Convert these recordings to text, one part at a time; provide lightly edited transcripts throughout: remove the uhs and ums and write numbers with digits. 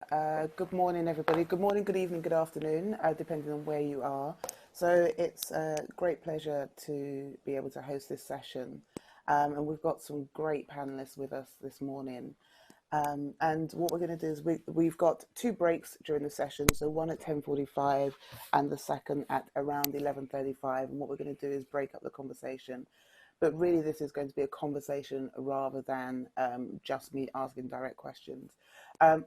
Good morning, everybody. Good morning, good evening, good afternoon, depending on where you are. So it's a great pleasure to be able to host this session. And we've got some great panelists with us this morning. And what we're going to do is we've got two breaks during the session. So one at 10:45 and the second at around 11:35. And what we're going to do is break up the conversation. But really, this is going to be a conversation rather than just me asking direct questions.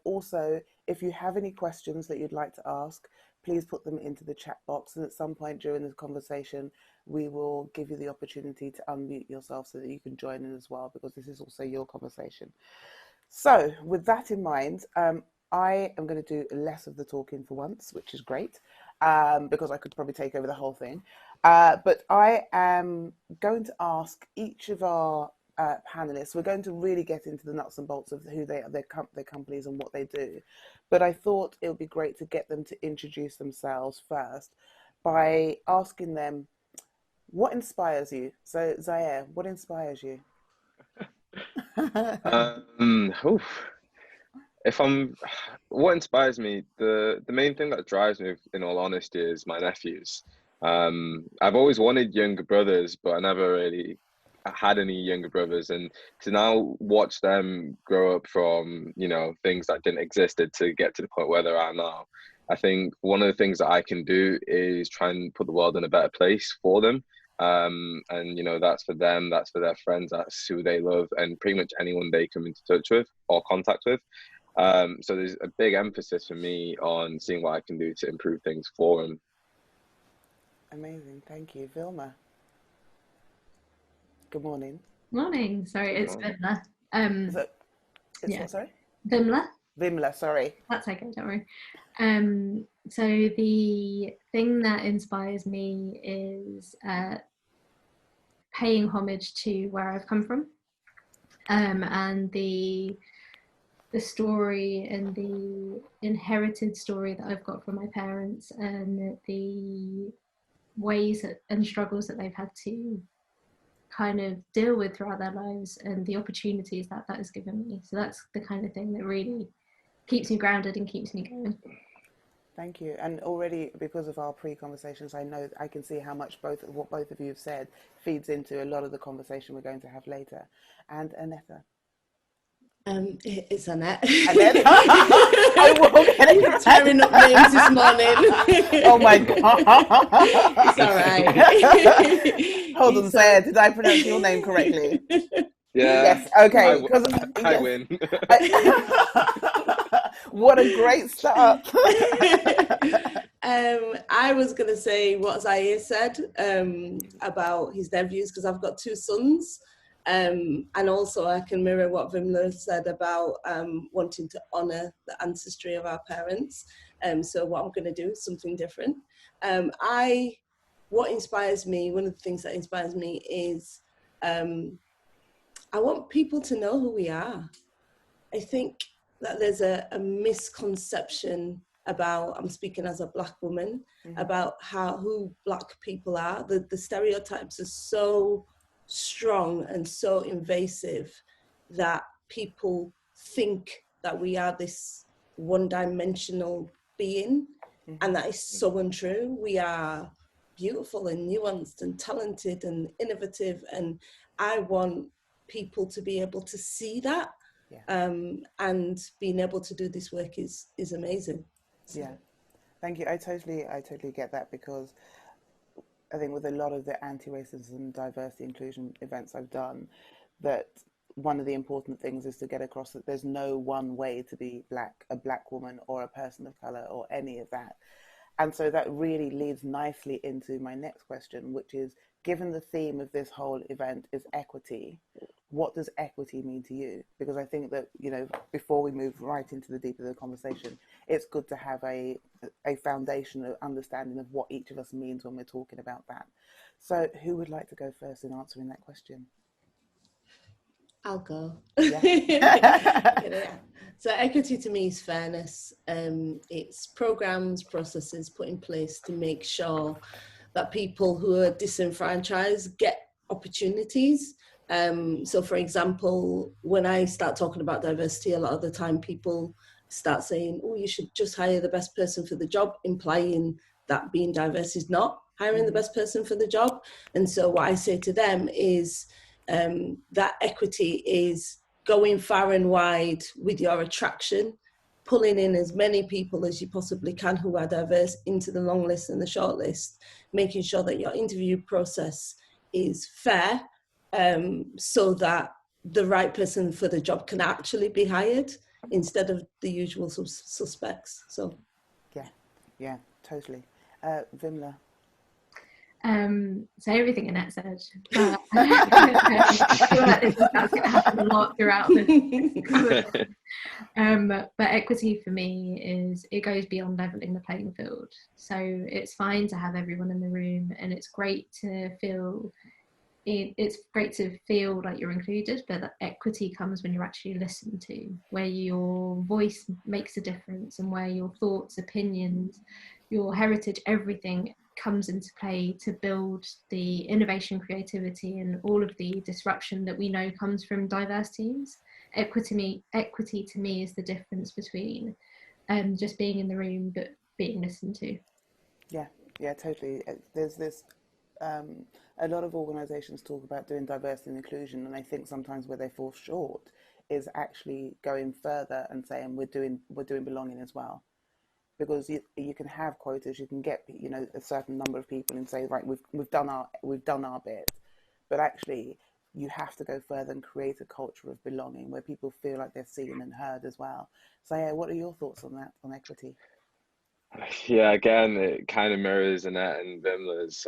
Also, if you have any questions that you'd like to ask, please put them into the chat box. And at some point during this conversation, we will give you the opportunity to unmute yourself so that you can join in as well, because this is also your conversation. So with that in mind, I am going to do less of the talking for once, which is great, because I could probably take over the whole thing. But I am going to ask each of our panelists, we're going to really get into the nuts and bolts of who they are, their companies and what they do. But I thought it would be great to get them to introduce themselves first by asking them, what inspires you? So Zaire, what inspires you? What inspires me, the main thing that drives me, in all honesty, is my nephews. I've always wanted younger brothers, but I never really had any younger brothers, and to now watch them grow up from, things that didn't exist to get to the point where they are now. I think one of the things that I can do is try and put the world in a better place for them. And that's for them, that's for their friends, that's who they love, and pretty much anyone they come into touch with or contact with. So there's a big emphasis for me on seeing what I can do to improve things for them. Amazing, thank you. Vimla. Good morning. Morning. Sorry, it's Vimla. What, sorry? Vimla. Vimla, sorry. That's okay, don't worry. So the thing that inspires me is paying homage to where I've come from, and the story and the inherited story that I've got from my parents, and the ways and struggles that they've had to kind of deal with throughout their lives, and the opportunities that has given me. So that's the kind of thing that really keeps me grounded and keeps me going. Thank you. And already, because of our pre-conversations, I can see how much what both of you have said feeds into a lot of the conversation we're going to have later. And Annette. It's Annette. Annette? I will get it. Tearing up names this morning. Oh my God. It's all right. Hold on, Sarah, did I pronounce your name correctly? Yeah. Yes, okay. I win. What a great start. I was going to say what Zaire said about his nephews, because I've got two sons. And also I can mirror what Vimla said about wanting to honour the ancestry of our parents. So what I'm going to do is something different. What inspires me, one of the things that inspires me is I want people to know who we are. I think that there's a misconception about, I'm speaking as a Black woman, about who Black people are. The stereotypes are so strong and so invasive that people think that we are this one-dimensional being, and that is so untrue. We are beautiful and nuanced and talented and innovative, and I want people to be able to see that. And being able to do this work is amazing. So. Yeah, thank you. I totally get that, because I think with a lot of the anti-racism, diversity, inclusion events I've done, that one of the important things is to get across that there's no one way to be Black, a Black woman or a person of colour or any of that. And so that really leads nicely into my next question, which is, given the theme of this whole event is equity, what does equity mean to you? Because I think that, before we move right into the deep of the conversation, it's good to have a foundation of understanding of what each of us means when we're talking about that. So who would like to go first in answering that question? I'll go. Yeah. So equity to me is fairness. It's programs, processes put in place to make sure that people who are disenfranchised get opportunities. So for example, when I start talking about diversity, a lot of the time people start saying, oh, you should just hire the best person for the job, implying that being diverse is not hiring the best person for the job. And so what I say to them is that equity is going far and wide with your attraction, pulling in as many people as you possibly can who are diverse into the long list and the short list, making sure that your interview process is fair, so that the right person for the job can actually be hired instead of the usual suspects. So yeah, totally. Vimla. So everything Annette said, but I feel like this is going to happen a lot throughout the but equity for me is, it goes beyond leveling the playing field. So it's fine to have everyone in the room, and it's great to feel like you're included, but that equity comes when you're actually listened to, where your voice makes a difference, and where your thoughts, opinions, your heritage, everything comes into play to build the innovation, creativity, and all of the disruption that we know comes from diverse teams. Equity to me is the difference between just being in the room but being listened to. Yeah, totally. There's this a lot of organisations talk about doing diversity and inclusion, and I think sometimes where they fall short is actually going further and saying we're doing belonging as well. Because you can have quotas, you can get, you know, a certain number of people and say, right, we've done our bit, but actually you have to go further and create a culture of belonging where people feel like they're seen and heard as well. So yeah, what are your thoughts on that, on equity? Yeah, again, it kind of mirrors Annette and Vimla's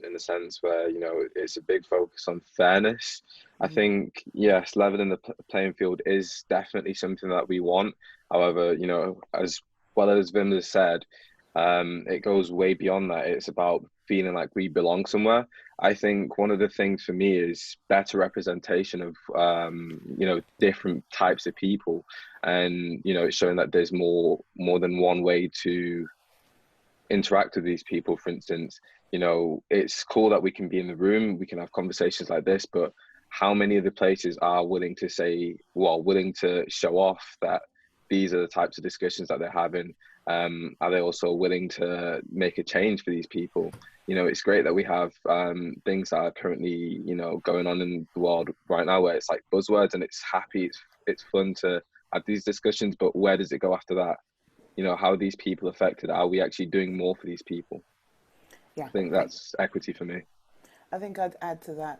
in the sense where, you know, it's a big focus on fairness. I think, yes, leveling the playing field is definitely something that we want. However, you know, as well as Vimla said, it goes way beyond that. It's about feeling like we belong somewhere. I think one of the things for me is better representation of, you know, different types of people. And, you know, it's showing that there's more than one way to interact with these people. For instance, you know, it's cool that we can be in the room, we can have conversations like this, but how many of the places are willing to show off that these are the types of discussions that they're having? Are they also willing to make a change for these people? You know, it's great that we have things that are currently, you know, going on in the world right now where it's like buzzwords and it's happy, it's fun to have these discussions, but where does it go after that? You know, how are these people affected? Are we actually doing more for these people? Yeah, I think that's equity for me. I think I'd add to that,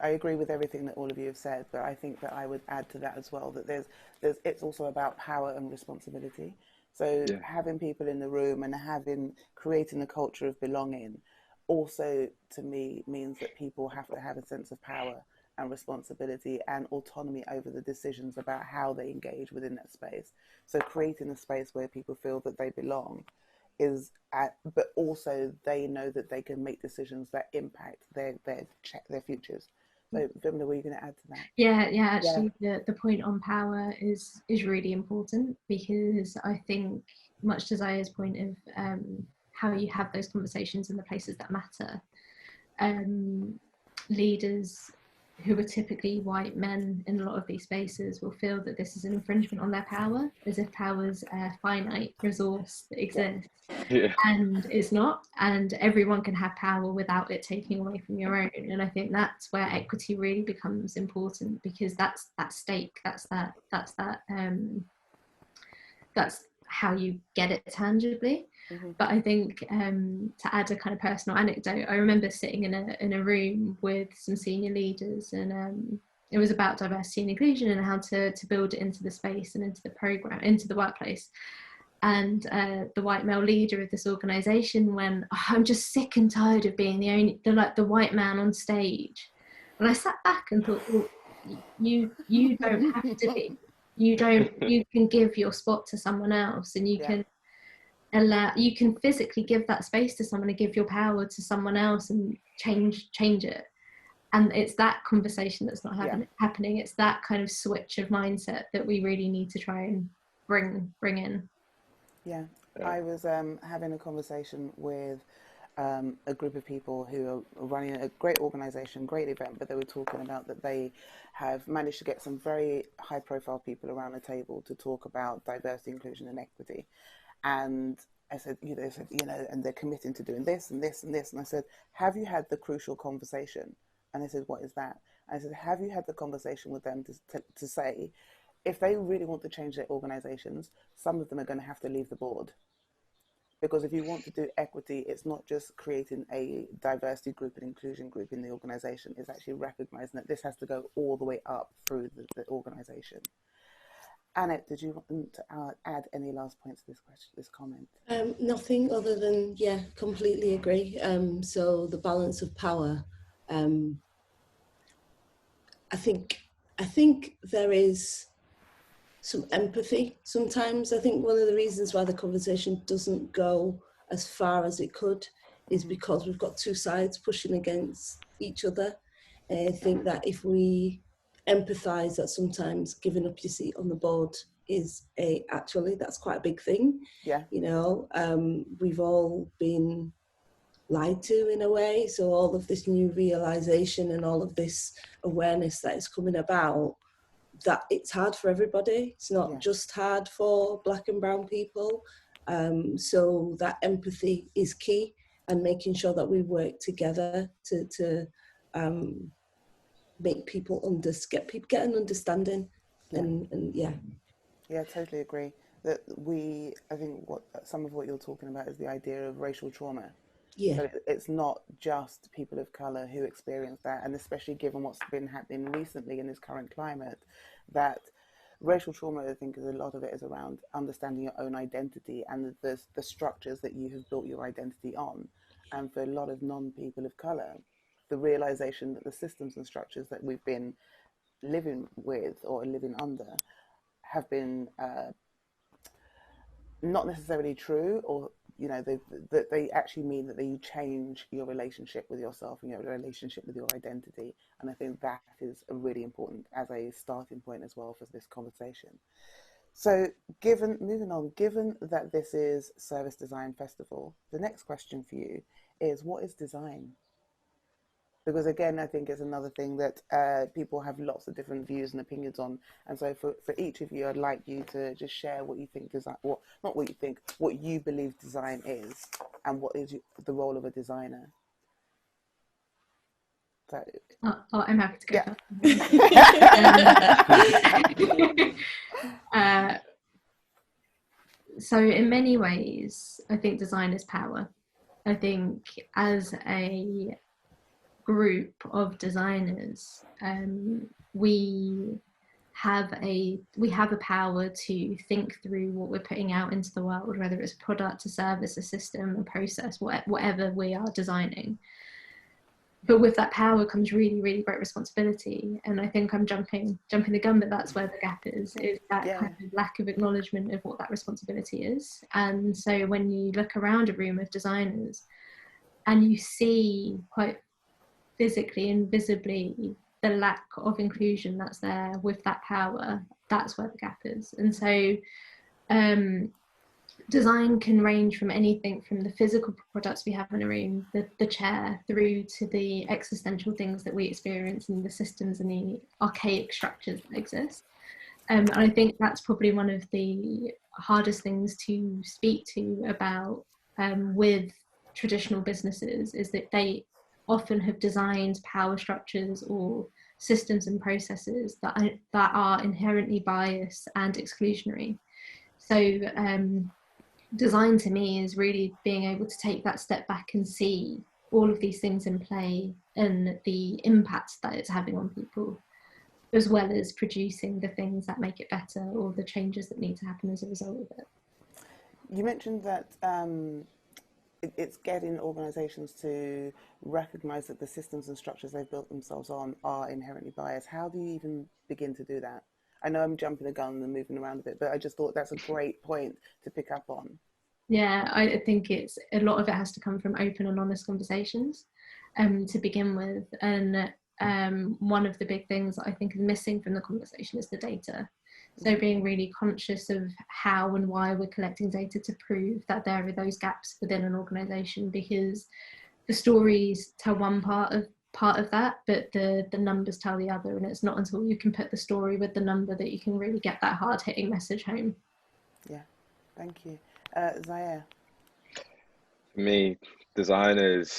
I agree with everything that all of you have said, but I think that I would add to that as well, that it's also about power and responsibility. So having people in the room and creating a culture of belonging also, to me, means that people have to have a sense of power and responsibility and autonomy over the decisions about how they engage within that space. So creating a space where people feel that they belong but also they know that they can make decisions that impact their futures. So Vimla, were you going to add to that? Actually, the point on power is really important, because I think, much to Zaya's point of how you have those conversations in the places that matter, leaders who are typically white men in a lot of these spaces will feel that this is an infringement on their power, as if power's a finite resource that exists. And it's not, and everyone can have power without it taking away from your own. And I think that's where equity really becomes important, because that's that stake, that's how you get it tangibly. But I think to add a kind of personal anecdote, I remember sitting in a room with some senior leaders, and it was about diversity and inclusion and how to build it into the space and into the program, into the workplace. And the white male leader of this organisation went, oh, I'm just sick and tired of being the white man on stage. And I sat back and thought, well, you don't have to be. You can give your spot to someone else, and you can physically give that space to someone and give your power to someone else and change it. And it's that conversation that's not happening. It's that kind of switch of mindset that we really need to try and bring in. I was having a conversation with a group of people who are running a great organization, great event, but they were talking about that they have managed to get some very high profile people around a table to talk about diversity, inclusion and equity. And I said, and they're committing to doing this and this and this. And I said, have you had the crucial conversation? And they said, what is that? And I said, have you had the conversation with them to say, if they really want to change their organizations, some of them are going to have to leave the board. Because if you want to do equity, it's not just creating a diversity group and inclusion group in the organization, it's actually recognizing that this has to go all the way up through the organization. Annette, did you want to add any last points to this comment? Nothing other than, yeah, completely agree. So the balance of power, I think there is some empathy sometimes. I think one of the reasons why the conversation doesn't go as far as it could is because we've got two sides pushing against each other. And I think that if we empathise that sometimes giving up your seat on the board is actually that's quite a big thing. Yeah. We've all been lied to in a way. So all of this new realisation and all of this awareness that is coming about, that it's hard for everybody. It's not just hard for Black and brown people. So that empathy is key, and making sure that we work together to make people get an understanding. And yeah. Yeah, totally agree. I think some of what you're talking about is the idea of racial trauma. Yeah. So it's not just people of colour who experience that, and especially given what's been happening recently in this current climate, that racial trauma, I think, a lot of it is around understanding your own identity and the structures that you have built your identity on. And for a lot of non-people of colour, the realisation that the systems and structures that we've been living with or living under have been not necessarily true, or that they actually mean that you change your relationship with yourself and your relationship with your identity. And I think that is really important as a starting point as well for this conversation. So moving on, given that this is Service Design Festival, the next question for you is, what is design? Because again, I think it's another thing that people have lots of different views and opinions on. And so for each of you, I'd like you to just share what you think what you believe design is, and what is the role of a designer. So, I'm happy to go. Yeah. So in many ways, I think design is power. I think as a group of designers, we have a power to think through what we're putting out into the world, whether it's a product, a service, a system, a process, whatever we are designing. But with that power comes really, really great responsibility. And I think I'm jumping the gun, but that's where the gap is that kind of lack of acknowledgement of what that responsibility is. And so when you look around a room of designers and you see quite physically and visibly the lack of inclusion that's there with that power, that's where the gap is. And so design can range from anything from the physical products we have in a room, the chair, through to the existential things that we experience in the systems and the archaic structures that exist. And I think that's probably one of the hardest things to speak to about with traditional businesses, is that they often have designed power structures or systems and processes that are inherently biased and exclusionary. So design to me is really being able to take that step back and see all of these things in play and the impact that it's having on people, as well as producing the things that make it better or the changes that need to happen as a result of it. You mentioned that it's getting organisations to recognise that the systems and structures they've built themselves on are inherently biased. How do you even begin to do that? I know I'm jumping the gun and moving around a bit, but I just thought that's a great point to pick up on. Yeah, I think it's a lot of it has to come from open and honest conversations to begin with. And one of the big things that I think is missing from the conversation is the data. So being really conscious of how and why we're collecting data to prove that there are those gaps within an organisation, because the stories tell one part of that, but the numbers tell the other, and it's not until you can put the story with the number that you can really get that hard-hitting message home. Yeah, thank you. Zaire? For me, design is,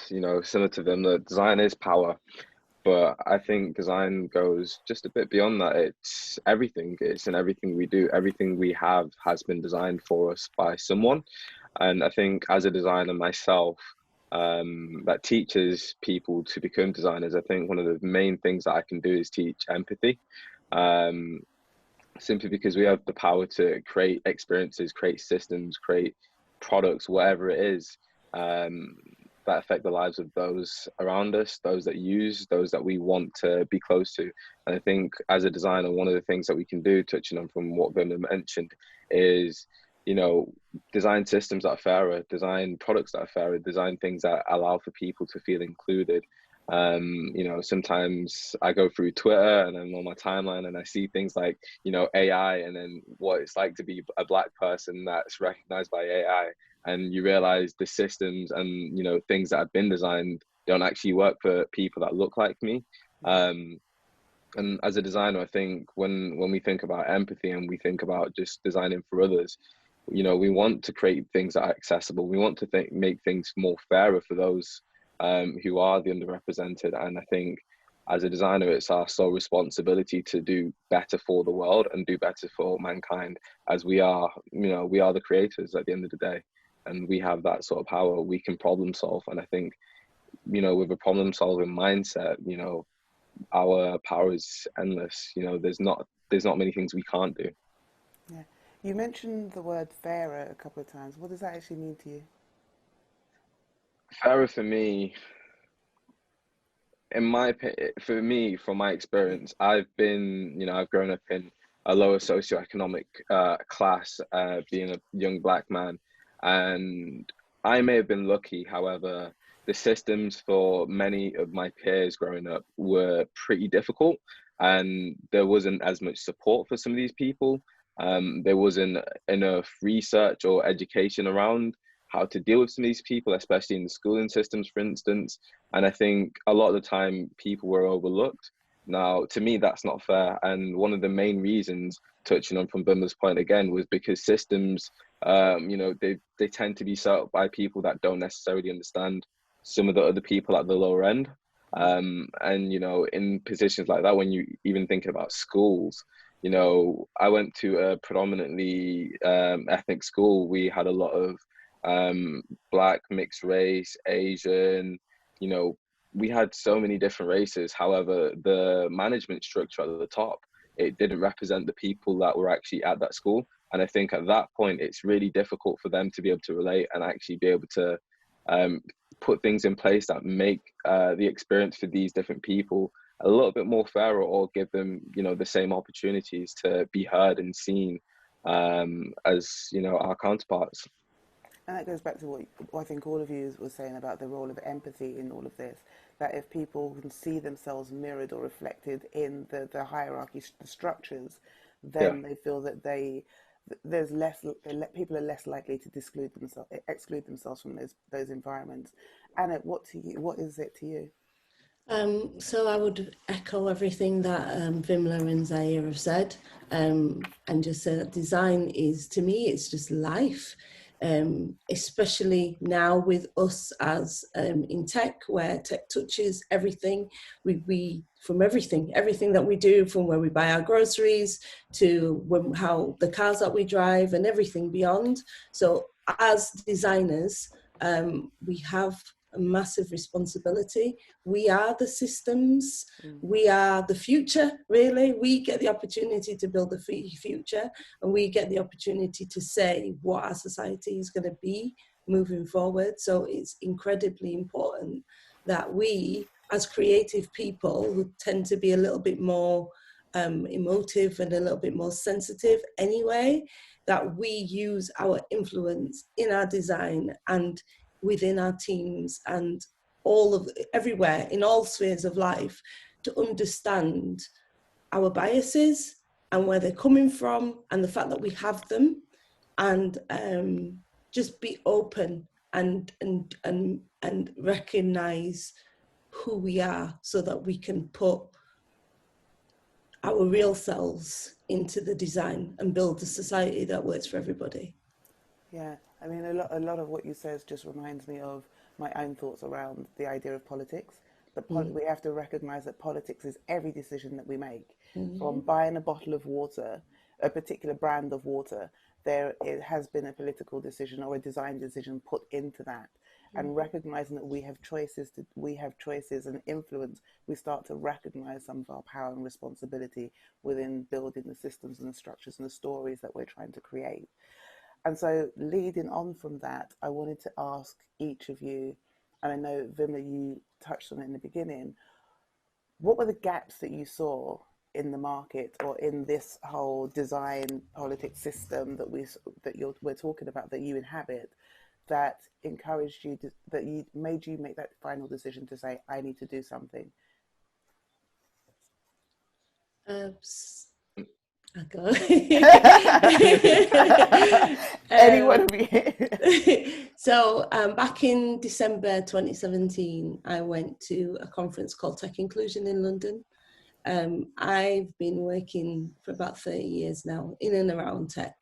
similar to Vimla, design is power. But I think design goes just a bit beyond that. It's everything. It's in everything we do. Everything we have has been designed for us by someone. And I think as a designer myself, that teaches people to become designers. I think one of the main things that I can do is teach empathy. Simply because we have the power to create experiences, create systems, create products, whatever it is, that affect the lives of those around us, those that use, those that we want to be close to. And I think as a designer, one of the things that we can do, touching on from what Vimla mentioned, is, design systems that are fairer, design products that are fairer, design things that allow for people to feel included. Sometimes I go through Twitter and I'm on my timeline and I see things like, AI, and then what it's like to be a Black person that's recognized by AI. And you realize the systems and, things that have been designed don't actually work for people that look like me. And as a designer, I think when we think about empathy and we think about just designing for others, we want to create things that are accessible. We want to make things more fairer for those who are the underrepresented. And I think as a designer, it's our sole responsibility to do better for the world and do better for mankind, as we are the creators at the end of the day. And we have that sort of power. We can problem solve. And I think, with a problem solving mindset, our power is endless. There's not many things we can't do. Yeah. You mentioned the word fairer a couple of times. What does that actually mean to you? Fairer for me, from my experience, I've grown up in a lower socioeconomic class, being a young Black man. And I may have been lucky. However, the systems for many of my peers growing up were pretty difficult, and there wasn't as much support for some of these people. There wasn't enough research or education around how to deal with some of these people, especially in the schooling systems, for instance. And I think a lot of the time people were overlooked. Now, to me, that's not fair. And one of the main reasons, touching on from Vimla's point again, was because systems, they tend to be set up by people that don't necessarily understand some of the other people at the lower end. And, in positions like that, when you even think about schools, I went to a predominantly ethnic school. We had a lot of Black, mixed race, Asian, we had so many different races. However, the management structure at the top, it didn't represent the people that were actually at that school. And I think at that point, it's really difficult for them to be able to relate and actually be able to put things in place that make the experience for these different people a little bit more fairer, or give them, the same opportunities to be heard and seen as, our counterparts. And that goes back to what I think all of you were saying about the role of empathy in all of this, that if people can see themselves mirrored or reflected in the hierarchy, the structures, then they feel that people are less likely to exclude themselves from those environments. Annette, what is it to you? So I would echo everything that Vimla and Zaire have said, and just say that design is, to me, it's just life. Especially now with us as in tech, where tech touches everything. We from everything that we do, from where we buy our groceries to how the cars that we drive and everything beyond. So as designers, we have a massive responsibility. We are the systems. We are the future, really. We get the opportunity to build the future, and we get the opportunity to say what our society is going to be moving forward. So it's incredibly important that we, as creative people who tend to be a little bit more emotive and a little bit more sensitive anyway, that we use our influence in our design and within our teams and everywhere in all spheres of life, to understand our biases and where they're coming from, and the fact that we have them, and just be open and recognize who we are, so that we can put our real selves into the design and build a society that works for everybody. Yeah, I mean, a lot of what you says just reminds me of my own thoughts around the idea of politics. We have to recognise that politics is every decision that we make. From buying a bottle of water, a particular brand of water, it has been a political decision or a design decision put into that. And recognising that we have choices and influence, we start to recognise some of our power and responsibility within building the systems and the structures and the stories that we're trying to create. And so leading on from that, I wanted to ask each of you, and I know, Vimla, you touched on it in the beginning, what were the gaps that you saw in the market or in this whole design politics system that we're talking about, that you inhabit, that encouraged you, that made you make that final decision to say, I need to do something? I go. Anyone of you? So back in December 2017, I went to a conference called Tech Inclusion in London. I've been working for about 30 years now in and around tech.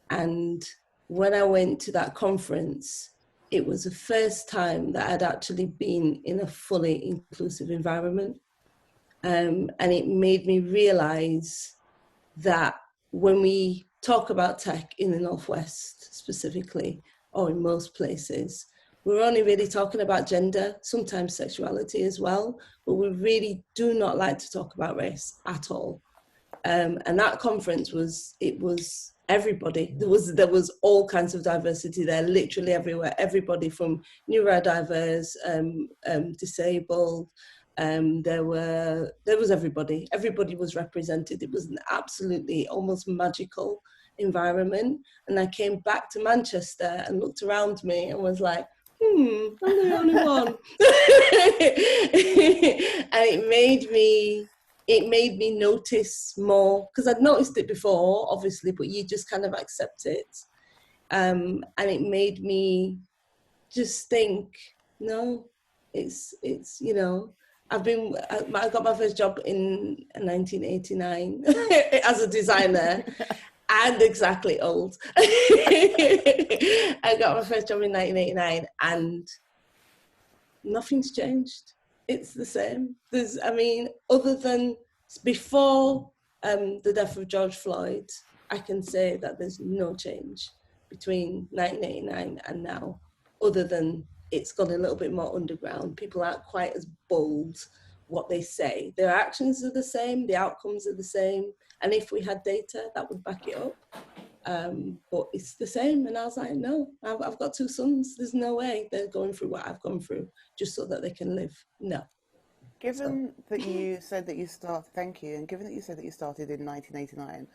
And when I went to that conference, it was the first time that I'd actually been in a fully inclusive environment. And it made me realize that when we talk about tech in the Northwest specifically, or in most places, we're only really talking about gender, sometimes sexuality as well, but we really do not like to talk about race at all. And that conference was everybody. There was all kinds of diversity there, literally everywhere. Everybody from neurodiverse, disabled. There was everybody. Everybody was represented. It was an absolutely almost magical environment. And I came back to Manchester and looked around me and was like, I'm the only one. And it made me notice more, because I'd noticed it before, obviously, but you just kind of accept it. And it made me just think, no, it's you know, I got my first job in 1989 as a designer, and exactly old. I got my first job in 1989, and nothing's changed. It's the same. Other than before the death of George Floyd, I can say that there's no change between 1989 and now, other than it's gone a little bit more underground. People aren't quite as bold what they say. Their actions are the same, the outcomes are the same. And if we had data, that would back it up. But it's the same. And I was like, no, I've got two sons. There's no way they're going through what I've gone through just so that they can live. No. Given that you said that you started, thank you, and given that you said that you started in 1989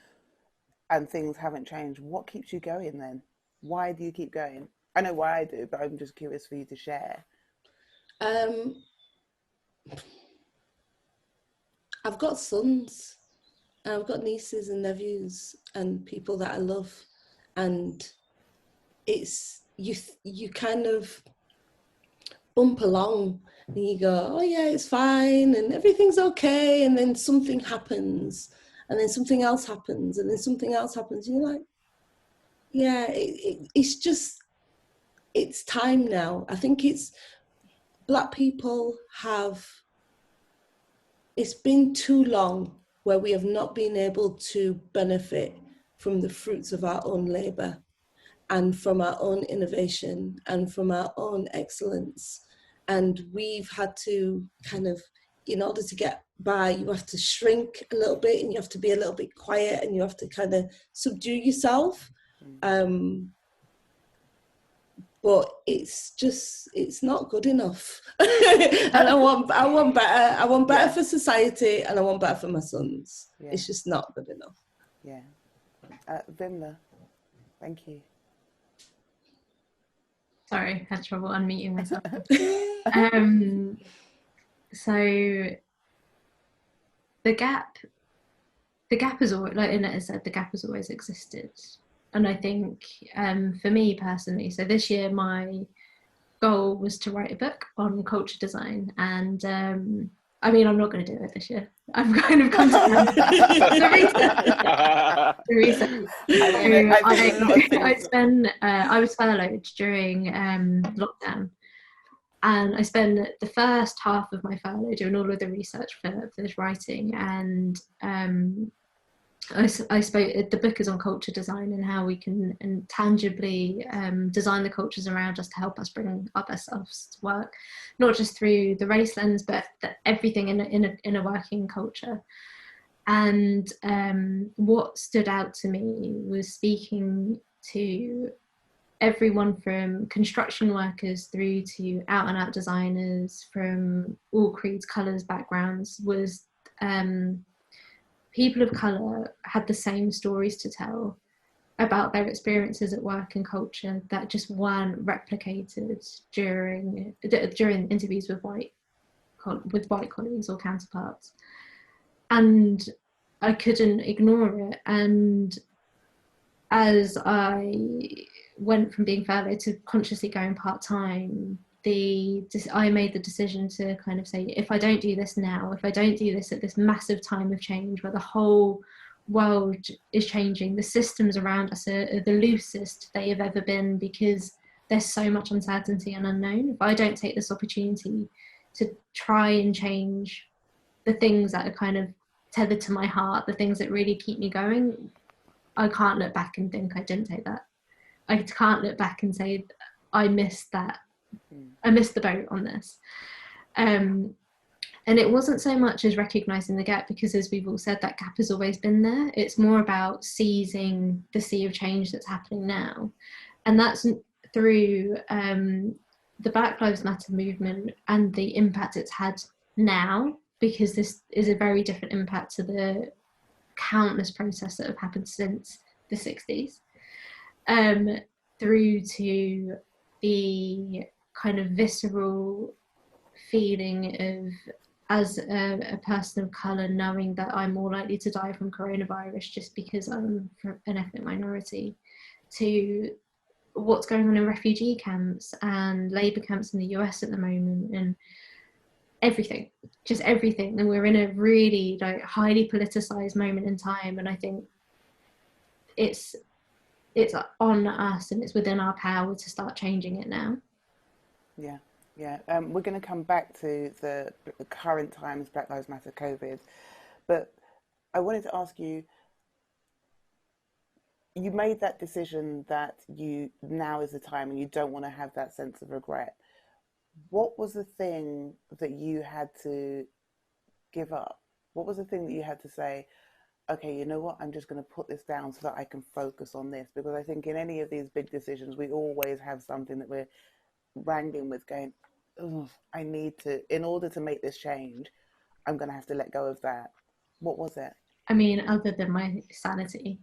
and things haven't changed, what keeps you going then? Why do you keep going? I know why I do, but I'm just curious for you to share. I've got sons, and I've got nieces and nephews and people that I love, and it's you kind of bump along and you go, oh yeah, it's fine and everything's okay, and then something happens, and then something else happens, and then something else happens, and you're like, yeah, it's time now. I think Black people it's been too long where we have not been able to benefit from the fruits of our own labour and from our own innovation and from our own excellence. And we've had to kind of, in order to get by, you have to shrink a little bit, and you have to be a little bit quiet, and you have to kind of subdue yourself. But it's not good enough. And I want better. I want better for society, and I want better for my sons. Yeah. It's just not good enough. Yeah. Vimla, thank you. Sorry, had trouble unmuting myself. So the the gap is always, like Annette said, the gap has always existed. And I think for me personally, so this year my goal was to write a book on culture design, and I mean, I'm not going to do it this year. I've kind of come to the research. I was furloughed during lockdown, and I spent the first half of my furlough doing all of the research for this writing, and I spoke. The book is on culture design and how we can tangibly design the cultures around us to help us bring our best selves to work, not just through the race lens, but everything in a working culture. And what stood out to me was speaking to everyone from construction workers through to out and out designers from all creeds, colours, backgrounds, was people of colour had the same stories to tell about their experiences at work and culture that just weren't replicated during interviews with white colleagues or counterparts. And I couldn't ignore it. And as I went from being furloughed to consciously going part-time, I made the decision to kind of say, if I don't do this now, if I don't do this at this massive time of change where the whole world is changing, the systems around us are the loosest they have ever been because there's so much uncertainty and unknown. If I don't take this opportunity to try and change the things that are kind of tethered to my heart, the things that really keep me going, I can't look back and think I didn't take that. I can't look back and say I missed that. I missed the boat on this. And it wasn't so much as recognising the gap, because as we've all said, that gap has always been there. It's more about seizing the sea of change that's happening now. And that's through the Black Lives Matter movement and the impact it's had now, because this is a very different impact to the countless protests that have happened since the 60s, through to the kind of visceral feeling of, as a person of colour, knowing that I'm more likely to die from coronavirus just because I'm an ethnic minority, to what's going on in refugee camps and labour camps in the US at the moment, and everything, just everything. And we're in a really highly politicised moment in time, and I think it's on us and it's within our power to start changing it now. Yeah. We're going to come back to the current times, Black Lives Matter, COVID, but I wanted to ask you, you made that decision that now is the time and you don't want to have that sense of regret. What was the thing that you had to give up? What was the thing that you had to say, okay, you know what, I'm just going to put this down so that I can focus on this? Because I think in any of these big decisions, we always have something that we're wrangling with, going, oh, I need to, in order to make this change, I'm going to have to let go of that. What was it? I mean, other than my sanity,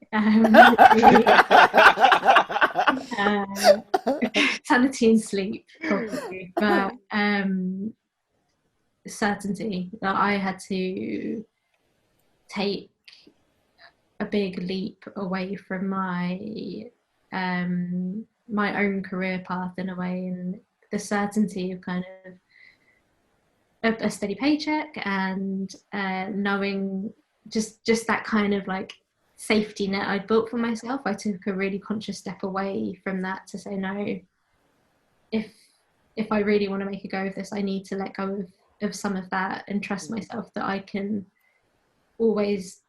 sanity and sleep, probably, but certainty that I had to take a big leap away from my own career path in a way, and the certainty of kind of a steady paycheck and knowing just that kind of safety net I'd built for myself. I took a really conscious step away from that to say, no, if I really want to make a go of this, I need to let go of some of that and trust myself that I can always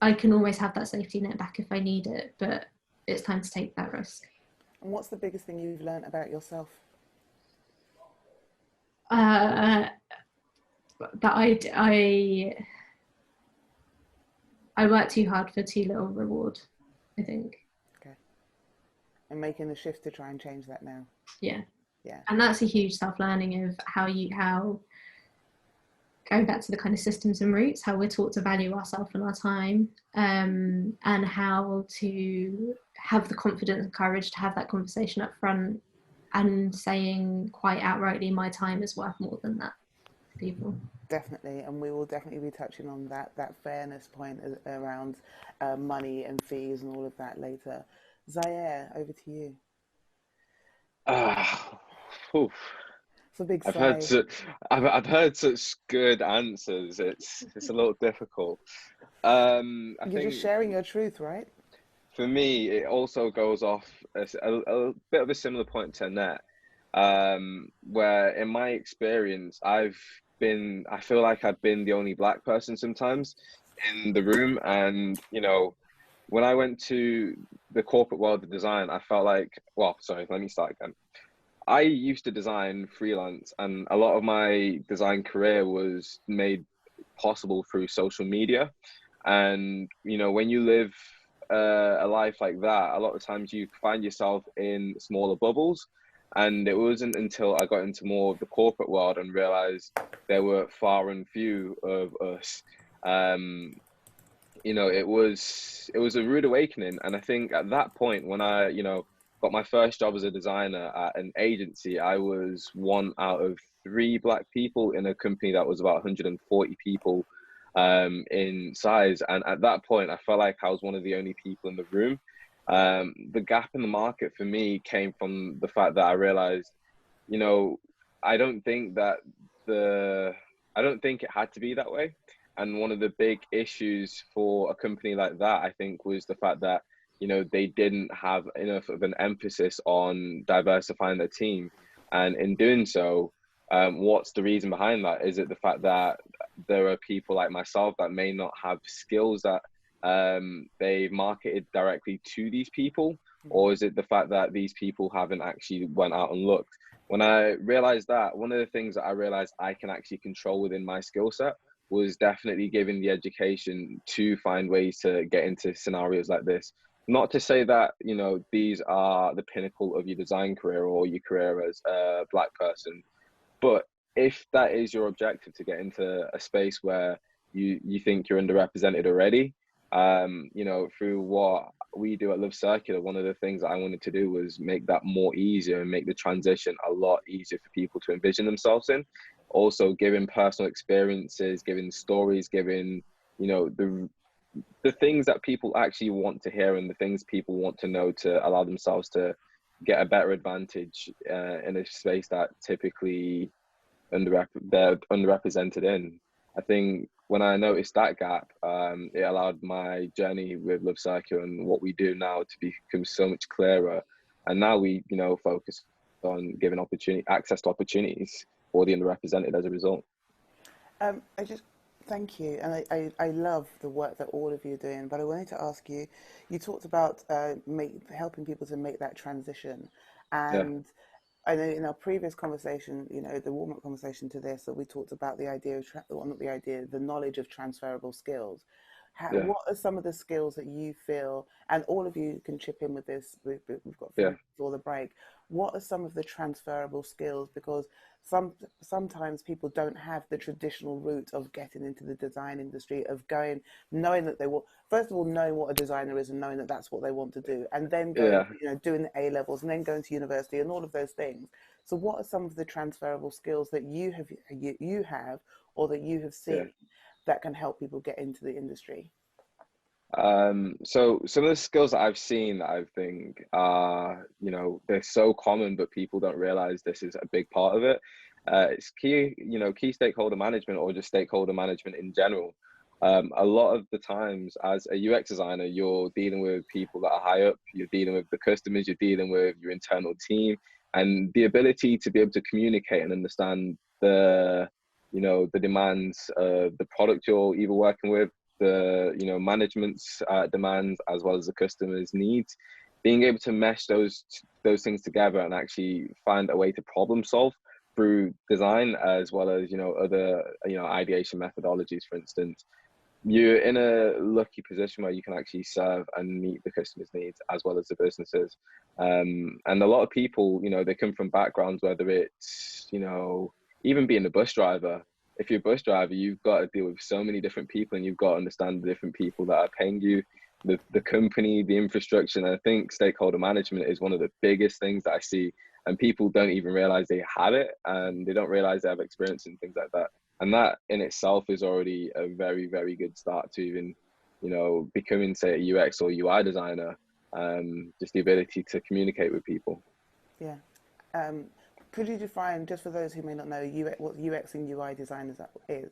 have that safety net back if I need it, but it's time to take that risk. And what's the biggest thing you've learned about yourself? That I work too hard for too little reward, I think. Okay. And making the shift to try and change that now. Yeah. Yeah. And that's a huge self-learning of how going back to the kind of systems and roots, how we're taught to value ourselves and our time, and how to have the confidence and courage to have that conversation up front and saying quite outrightly, my time is worth more than that to people. Definitely, and we will definitely be touching on that fairness point around money and fees and all of that later. Zaire, over to you. Ah, oof. It's a big I've heard sigh. I've heard such good answers. It's a little difficult. I You're just think sharing your truth, right? for me, it also goes off a bit of a similar point to Annette, where in my experience, I feel like I've been the only black person sometimes in the room. And, when I went to the corporate world of design, I felt like, well, sorry, let me start again. I used to design freelance, and a lot of my design career was made possible through social media. And, when you live a life like that, a lot of times you find yourself in smaller bubbles. And it wasn't until I got into more of the corporate world and realized there were far and few of us. It was a rude awakening. And I think at that point, when I, got my first job as a designer at an agency, I was one out of three black people in a company that was about 140 people in size. And at that point, I felt like I was one of the only people in the room. The gap in the market for me came from the fact that I realized, I don't think that I don't think it had to be that way. And one of the big issues for a company like that, I think, was the fact that, they didn't have enough of an emphasis on diversifying their team. And in doing so, what's the reason behind that? Is it the fact that there are people like myself that may not have skills that they marketed directly to these people? Or is it the fact that these people haven't actually went out and looked? When I realized that, one of the things that I realized I can actually control within my skill set was definitely given the education to find ways to get into scenarios like this. Not to say that, these are the pinnacle of your design career or your career as a black person, but if that is your objective, to get into a space where you think you're underrepresented already, through what we do at Love Circular, one of the things that I wanted to do was make that more easier and make the transition a lot easier for people to envision themselves in. Also giving personal experiences, giving stories, giving, the things that people actually want to hear and the things people want to know to allow themselves to get a better advantage in a space that typically they're underrepresented in. I think when I noticed that gap, it allowed my journey with Love Circular and what we do now to become so much clearer. And now we, focus on giving access to opportunities for the underrepresented as a result. Thank you, and I love the work that all of you are doing. But I wanted to ask you, you talked about helping people to make that transition, and I know in our previous conversation, the warm-up conversation to this, that we talked about the idea of, the knowledge of transferable skills. What are some of the skills that you feel, and all of you can chip in with this, we've got before the break, what are some of the transferable skills? Because sometimes people don't have the traditional route of getting into the design industry, of knowing that they will, first of all, knowing what a designer is and knowing that that's what they want to do, and then going, doing the A levels and then going to university and all of those things. So what are some of the transferable skills that you have or that you have seen that can help people get into the industry? So some of the skills that I've seen that I think are, they're so common, but people don't realize this is a big part of it. It's key stakeholder management, or just stakeholder management in general. A lot of the times as a UX designer, you're dealing with people that are high up, you're dealing with the customers, you're dealing with your internal team, and the ability to be able to communicate and understand the demands of the product you're either working with, the management's demands, as well as the customer's needs. Being able to mesh those things together and actually find a way to problem solve through design, as well as other ideation methodologies. For instance, you're in a lucky position where you can actually serve and meet the customer's needs as well as the businesses. And a lot of people, they come from backgrounds, whether it's even being a bus driver. If you're a bus driver, you've got to deal with so many different people, and you've got to understand the different people that are paying you, the company, the infrastructure. And I think stakeholder management is one of the biggest things that I see, and people don't even realize they have it, and they don't realize they have experience in things like that. And that in itself is already a very, very good start to even, you know, becoming, say, a UX or UI designer. Just the ability to communicate with people. Yeah. Could you define, just for those who may not know, what UX and UI design is?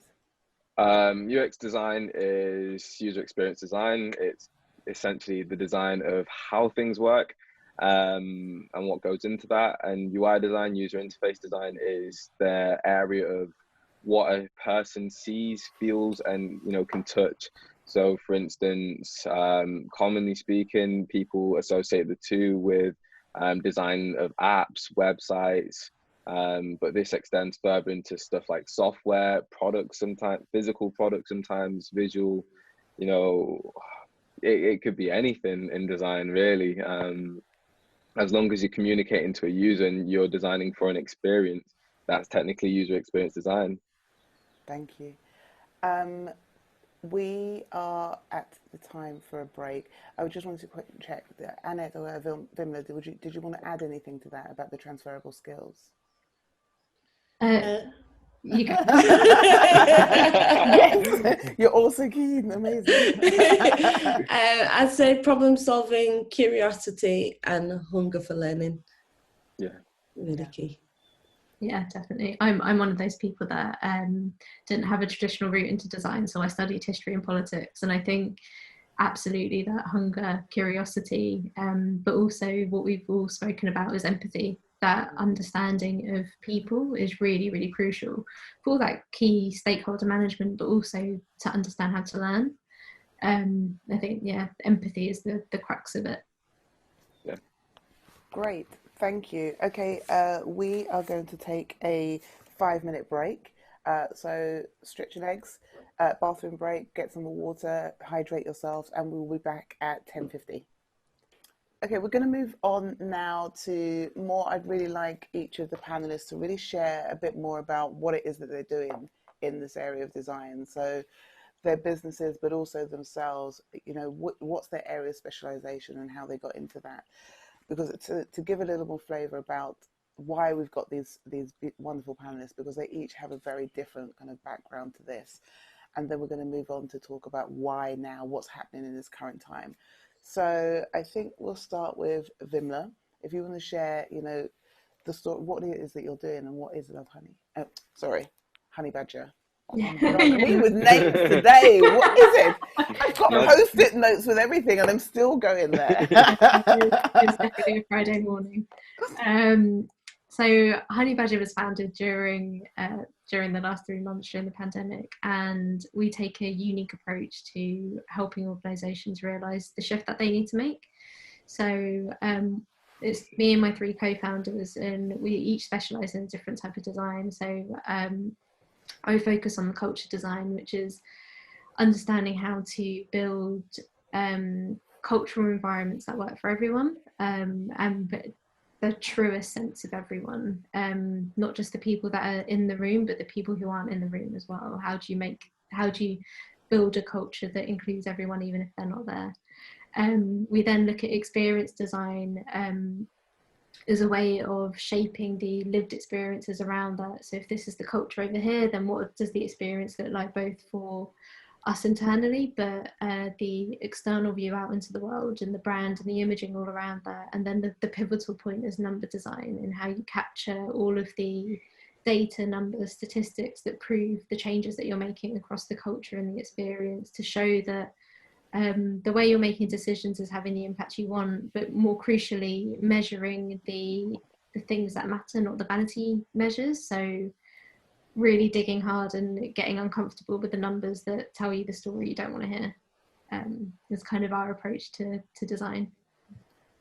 UX design is user experience design. It's essentially the design of how things work, and what goes into that. And UI design, user interface design, is the area of what a person sees, feels, and, you know, can touch. So, for instance, commonly speaking, people associate the two with design of apps, websites, but this extends further into stuff like software, products, sometimes physical products, sometimes visual. You know, it could be anything in design, really. As long as you're communicating to a user and you're designing for an experience, that's technically user experience design. Thank you. We are at the time for a break. I just wanted to quickly check that Annette or Vimla, did you want to add anything to that about the transferable skills? You can. Yes, you're also keen. Amazing. I'd say problem solving, curiosity, and hunger for learning. Yeah, really key. Yeah, definitely. I'm one of those people that didn't have a traditional route into design, so I studied history and politics, and I think absolutely that hunger, curiosity, but also what we've all spoken about is empathy. That understanding of people is really, really crucial for that key stakeholder management, but also to understand how to learn. I think, yeah, empathy is the crux of it. yeah. Great, thank you. Okay, we are going to take a 5-minute break. So stretch your legs, bathroom break, get some water, hydrate yourselves, and we'll be back at 10:50. Okay, we're going to move on now to more. I'd really like each of the panelists to really share a bit more about what it is that they're doing in this area of design. So their businesses, but also themselves, you know, what's their area of specialization and how they got into that. Because to give a little more flavor about why we've got these wonderful panelists, because they each have a very different kind of background to this. And then we're going to move on to talk about why now, what's happening in this current time. So I think we'll start with Vimla. If you want to share, you know, the story, what it is that you're doing, and what is Love Honey? Oh, sorry, Honey Badger. Oh my God, me with names today. What is it? I've got post-it notes with everything, and I'm still going there. It's definitely a Friday morning. So Honey Badger was founded during the last 3 months during the pandemic, and we take a unique approach to helping organisations realise the shift that they need to make. So it's me and my 3 co-founders, and we each specialise in a different type of design. So I focus on the culture design, which is understanding how to build cultural environments that work for everyone, and the truest sense of everyone, not just the people that are in the room, but the people who aren't in the room as well. How do you build a culture that includes everyone, even if they're not there? We then look at experience design as a way of shaping the lived experiences around that. So if this is the culture over here, then what does the experience look like, both for us internally, but the external view out into the world, and the brand and the imaging all around that. And then the pivotal point is number design, and how you capture all of the data, numbers, statistics that prove the changes that you're making across the culture and the experience, to show that the way you're making decisions is having the impact you want, but more crucially, measuring the things that matter, not the vanity measures. So really digging hard and getting uncomfortable with the numbers that tell you the story you don't want to hear. Is kind of our approach to design.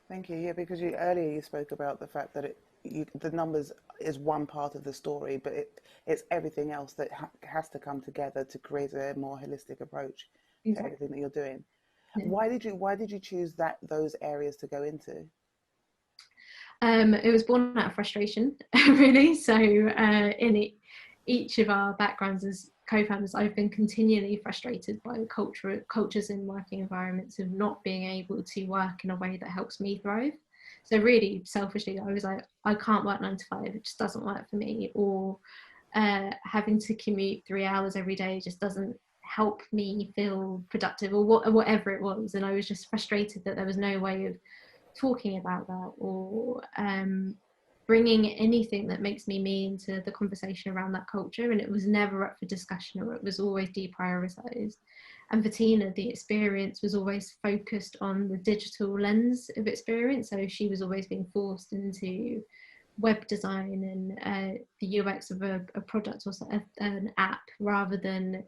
Thank you. Yeah, because earlier you spoke about the fact that the numbers is one part of the story, but it's everything else that has to come together to create a more holistic approach to everything that you're doing. Yeah. Why did you choose those areas to go into? It was born out of frustration, really. So in each of our backgrounds as co-founders, I've been continually frustrated by cultures in working environments of not being able to work in a way that helps me thrive. So really selfishly, I was like, I can't work 9 to 5, it just doesn't work for me. Or having to commute 3 hours every day just doesn't help me feel productive, or whatever it was. And I was just frustrated that there was no way of talking about that, or bringing anything that makes me into the conversation around that culture. And it was never up for discussion, or it was always deprioritized. And for Tina, the experience was always focused on the digital lens of experience. So she was always being forced into web design and the UX of a product or an app, rather than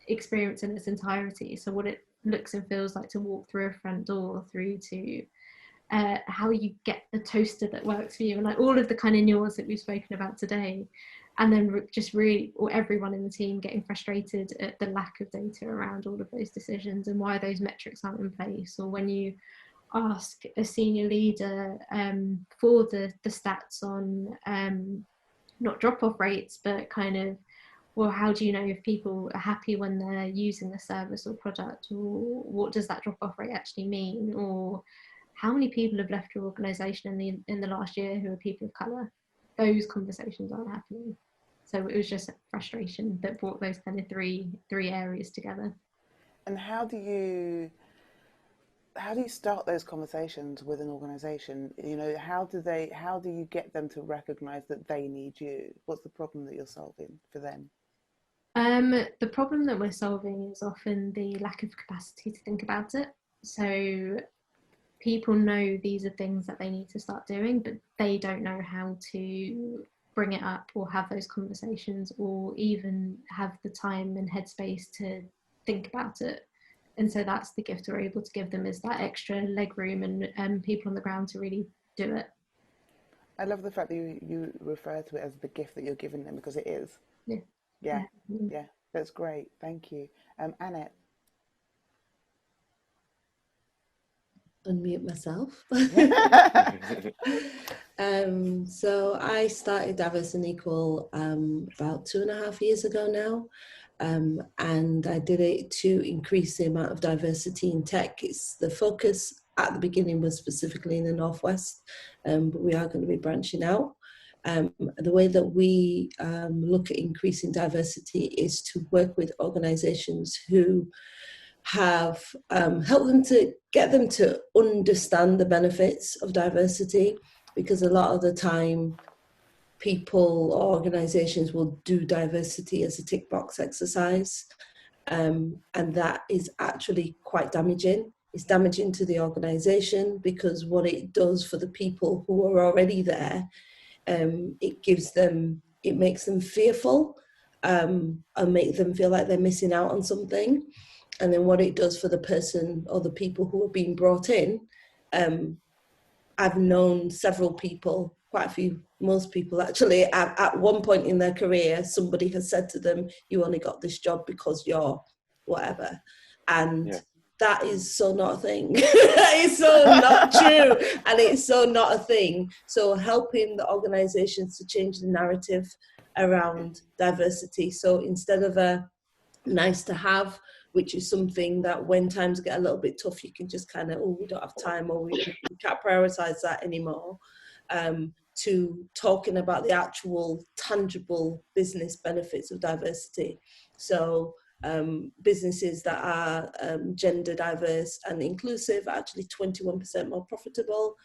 experience in its entirety. So what it looks and feels like to walk through a front door, through to how you get the toaster that works for you, and like all of the kind of nuance that we've spoken about today. And then just really, or everyone in the team getting frustrated at the lack of data around all of those decisions and why those metrics aren't in place. Or when you ask a senior leader for the stats on not drop-off rates, but kind of, well, how do you know if people are happy when they're using the service or product, or what does that drop-off rate actually mean, or how many people have left your organisation in the last year who are people of colour? Those conversations aren't happening. So it was just frustration that brought those kind of three areas together. And how do you start those conversations with an organisation? You know, how do you get them to recognise that they need you? What's the problem that you're solving for them? The problem that we're solving is often the lack of capacity to think about it. So people know these are things that they need to start doing, but they don't know how to bring it up or have those conversations, or even have the time and headspace to think about it. And so that's the gift we're able to give them, is that extra leg room and people on the ground to really do it. I love the fact that you refer to it as the gift that you're giving them, because it is. Yeah, that's great. Thank you. Annette. Unmute myself. So I started Diverse and Equal about 2.5 years ago now, and I did it to increase the amount of diversity in tech. It's the focus at the beginning was specifically in the Northwest, but we are going to be branching out. The way that we look at increasing diversity is to work with organizations who have helped them to get them to understand the benefits of diversity, because a lot of the time people or organizations will do diversity as a tick box exercise, and that is actually quite damaging. It's damaging to the organization, because what it does for the people who are already there, it makes them fearful and make them feel like they're missing out on something. And then what it does for the person or the people who are being brought in, I've known several people, quite a few, most people actually, at one point in their career, somebody has said to them, you only got this job because you're whatever. And that is so not a thing. It's so not true. And it's so not a thing. So helping the organizations to change the narrative around diversity. So instead of a nice to have, which is something that when times get a little bit tough, you can just kind of, oh, we don't have time, or we can't prioritize that anymore, to talking about the actual tangible business benefits of diversity. So businesses that are gender diverse and inclusive are actually 21% more profitable.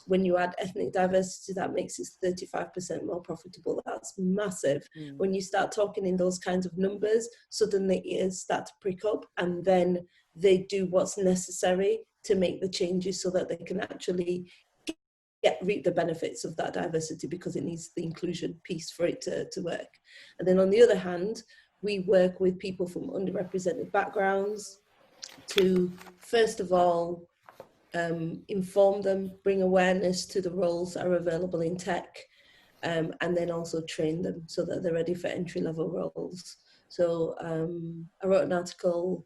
When you add ethnic diversity, that makes it 35% more profitable. That's massive. When you start talking in those kinds of numbers, suddenly ears start to prick up, and then they do what's necessary to make the changes so that they can actually reap the benefits of that diversity, because it needs the inclusion piece for it to work. And then on the other hand, we work with people from underrepresented backgrounds to, first of all, inform them, bring awareness to the roles that are available in tech, and then also train them so that they're ready for entry-level roles. So I wrote an article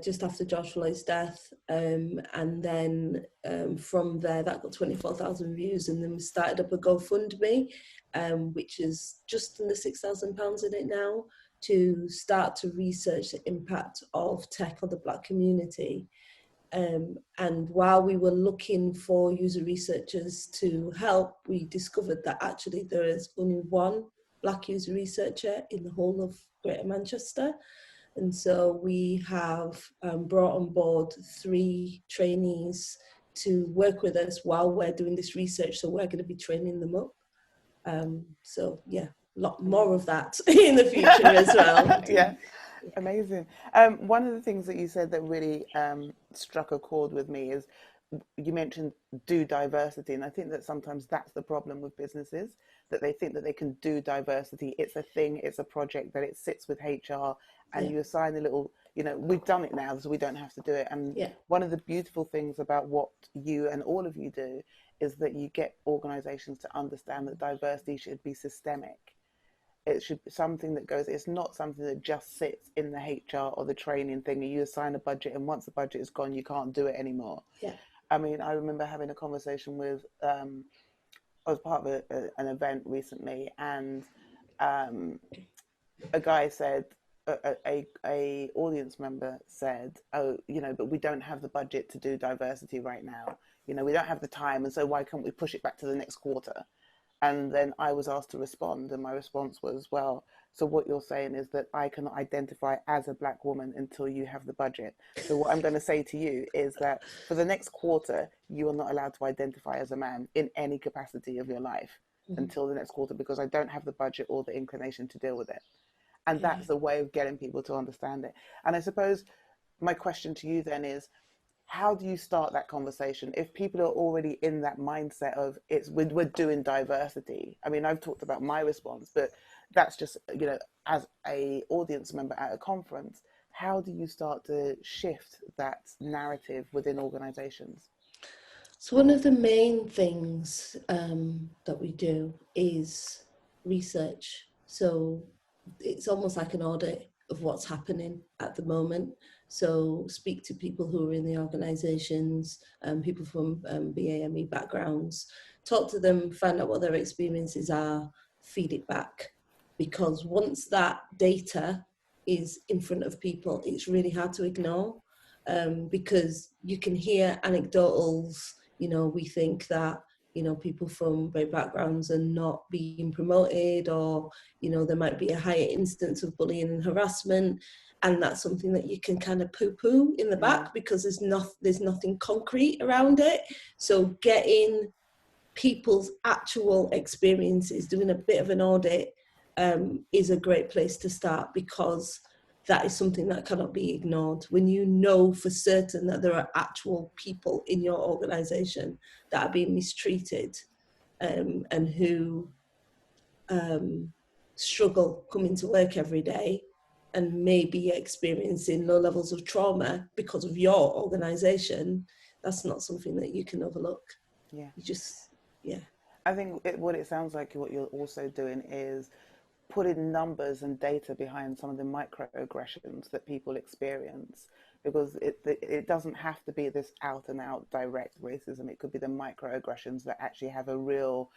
just after George Floyd's death, and then from there that got 24,000 views, and then we started up a GoFundMe, which is just under £6,000 in it now, to start to research the impact of tech on the Black community. And while we were looking for user researchers to help, we discovered that actually there is only one Black user researcher in the whole of Greater Manchester. And so we have brought on board 3 trainees to work with us while we're doing this research. So we're going to be training them up. So yeah, a lot more of that in the future as well. Yeah, amazing. One of the things that you said that really struck a chord with me is you mentioned do diversity, and I think that sometimes that's the problem with businesses, that they think that they can do diversity. It's a thing, it's a project, that it sits with HR, and you assign a little, you know, we've done it now, so we don't have to do it. And one of the beautiful things about what you and all of you do is that you get organizations to understand that diversity should be systemic. It should be something that goes, it's not something that just sits in the HR or the training thing, and you assign a budget, and once the budget is gone, you can't do it anymore. I mean, I remember having a conversation with, I was part of an event recently, and a guy said, a audience member said, oh, you know, but we don't have the budget to do diversity right now. You know, we don't have the time, and so why can't we push it back to the next quarter? And then I was asked to respond, and my response was, well, so what you're saying is that I cannot identify as a Black woman until you have the budget. So what I'm going to say to you is that for the next quarter, you are not allowed to identify as a man in any capacity of your life until the next quarter, because I don't have the budget or the inclination to deal with it. And that's the way of getting people to understand it. And I suppose my question to you then is, how do you start that conversation if people are already in that mindset of we're doing diversity? I mean, I've talked about my response, but that's just, you know, as a audience member at a conference, how do you start to shift that narrative within organizations? So one of the main things that we do is research. So it's almost like an audit of what's happening at the moment. So speak to people who are in the organizations, people from BAME backgrounds, talk to them, find out what their experiences are, feed it back. Because once that data is in front of people, it's really hard to ignore, because you can hear anecdotals. You know, we think that, you know, people from great backgrounds are not being promoted, or, you know, there might be a higher instance of bullying and harassment. And that's something that you can kind of poo-poo in the back because there's nothing concrete around it. So getting people's actual experiences, doing a bit of an audit, is a great place to start, because that is something that cannot be ignored. When you know for certain that there are actual people in your organization that are being mistreated, and who struggle coming to work every day and maybe experiencing low levels of trauma because of your organization, that's not something that you can overlook. You just, I think what it sounds like what you're also doing is putting numbers and data behind some of the microaggressions that people experience, because it doesn't have to be this out and out direct racism. It could be the microaggressions that actually have a real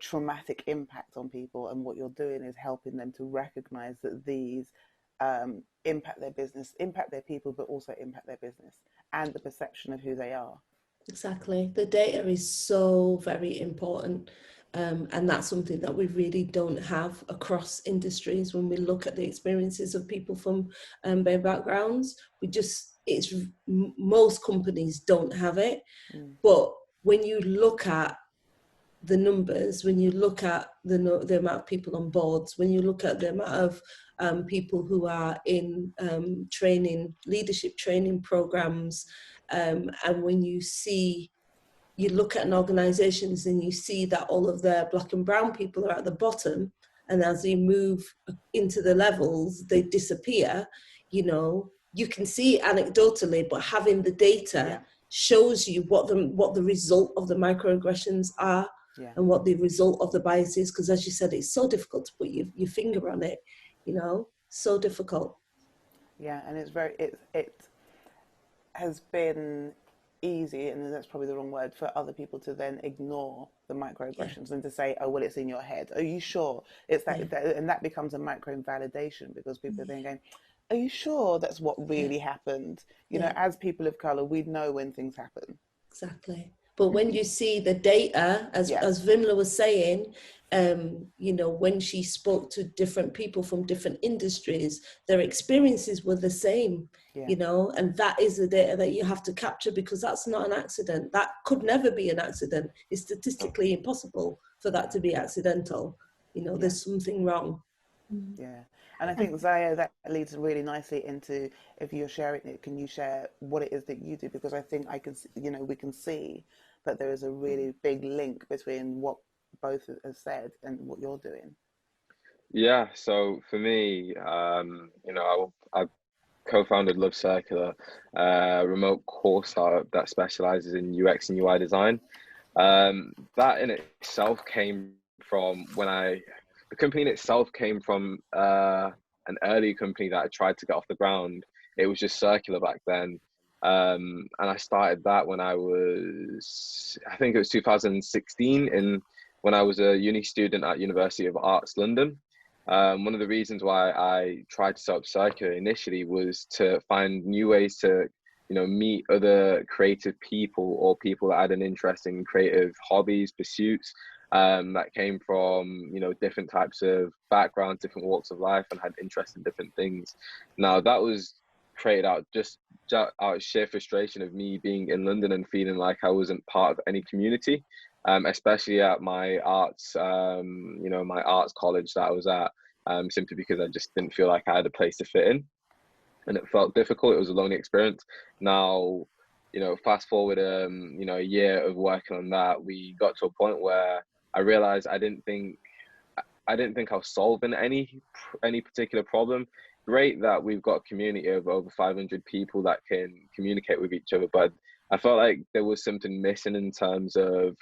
traumatic impact on people, and what you're doing is helping them to recognize that these impact their business, impact their people, but also impact their business and the perception of who they are. Exactly. The data is so very important. And that's something that we really don't have across industries. When we look at the experiences of people from their backgrounds, most companies don't have it. But when you look at the numbers, when you look at the amount of people on boards, when you look at the amount of people who are in leadership training programs, and when you look at an organizations and you see that all of their Black and brown people are at the bottom, and as they move into the levels, they disappear. You know, you can see anecdotally, but having the data shows you what the result of the microaggressions are, and what the result of the bias is. Because as you said, it's so difficult to put your finger on it, you know, so difficult. Yeah, and it has been easy, and that's probably the wrong word, for other people to then ignore the microaggressions and to say, oh, well, it's in your head. Are you sure? It's that, and that becomes a micro invalidation, because people are then going, are you sure that's what really happened? You know, as people of colour, we know when things happen. Exactly. But when you see the data, as Vimla was saying, you know, when she spoke to different people from different industries, their experiences were the same, you know, and that is the data that you have to capture, because that's not an accident. That could never be an accident. It's statistically impossible for that to be accidental. You know, there's something wrong. Yeah. And I think, Zaya, that leads really nicely into, if you're sharing it, can you share what it is that you do? Because I think I can, you know, we can see that there is a really big link between what both have said and what you're doing. Yeah, so for me, you know, I co-founded Love Circular, a remote course startup that specializes in UX and UI design. That in itself came from the company in itself came from an early company that I tried to get off the ground. It was just Circular back then. And I started that when I think it was 2016, when I was a uni student at University of Arts London. One of the reasons why I tried to set up Circular initially was to find new ways to, you know, meet other creative people, or people that had an interest in creative hobbies, pursuits, that came from, you know, different types of backgrounds, different walks of life, and had interest in different things. Now that was created out out of sheer frustration of me being in London and feeling like I wasn't part of any community, especially at my arts, you know, my arts college that I was at, simply because I just didn't feel like I had a place to fit in. And it felt difficult. It was a lonely experience. Now, you know, fast forward, you know, a year of working on that, we got to a point where I realized I didn't think I was solving any particular problem. Great that we've got a community of over 500 people that can communicate with each other, but I felt like there was something missing in terms of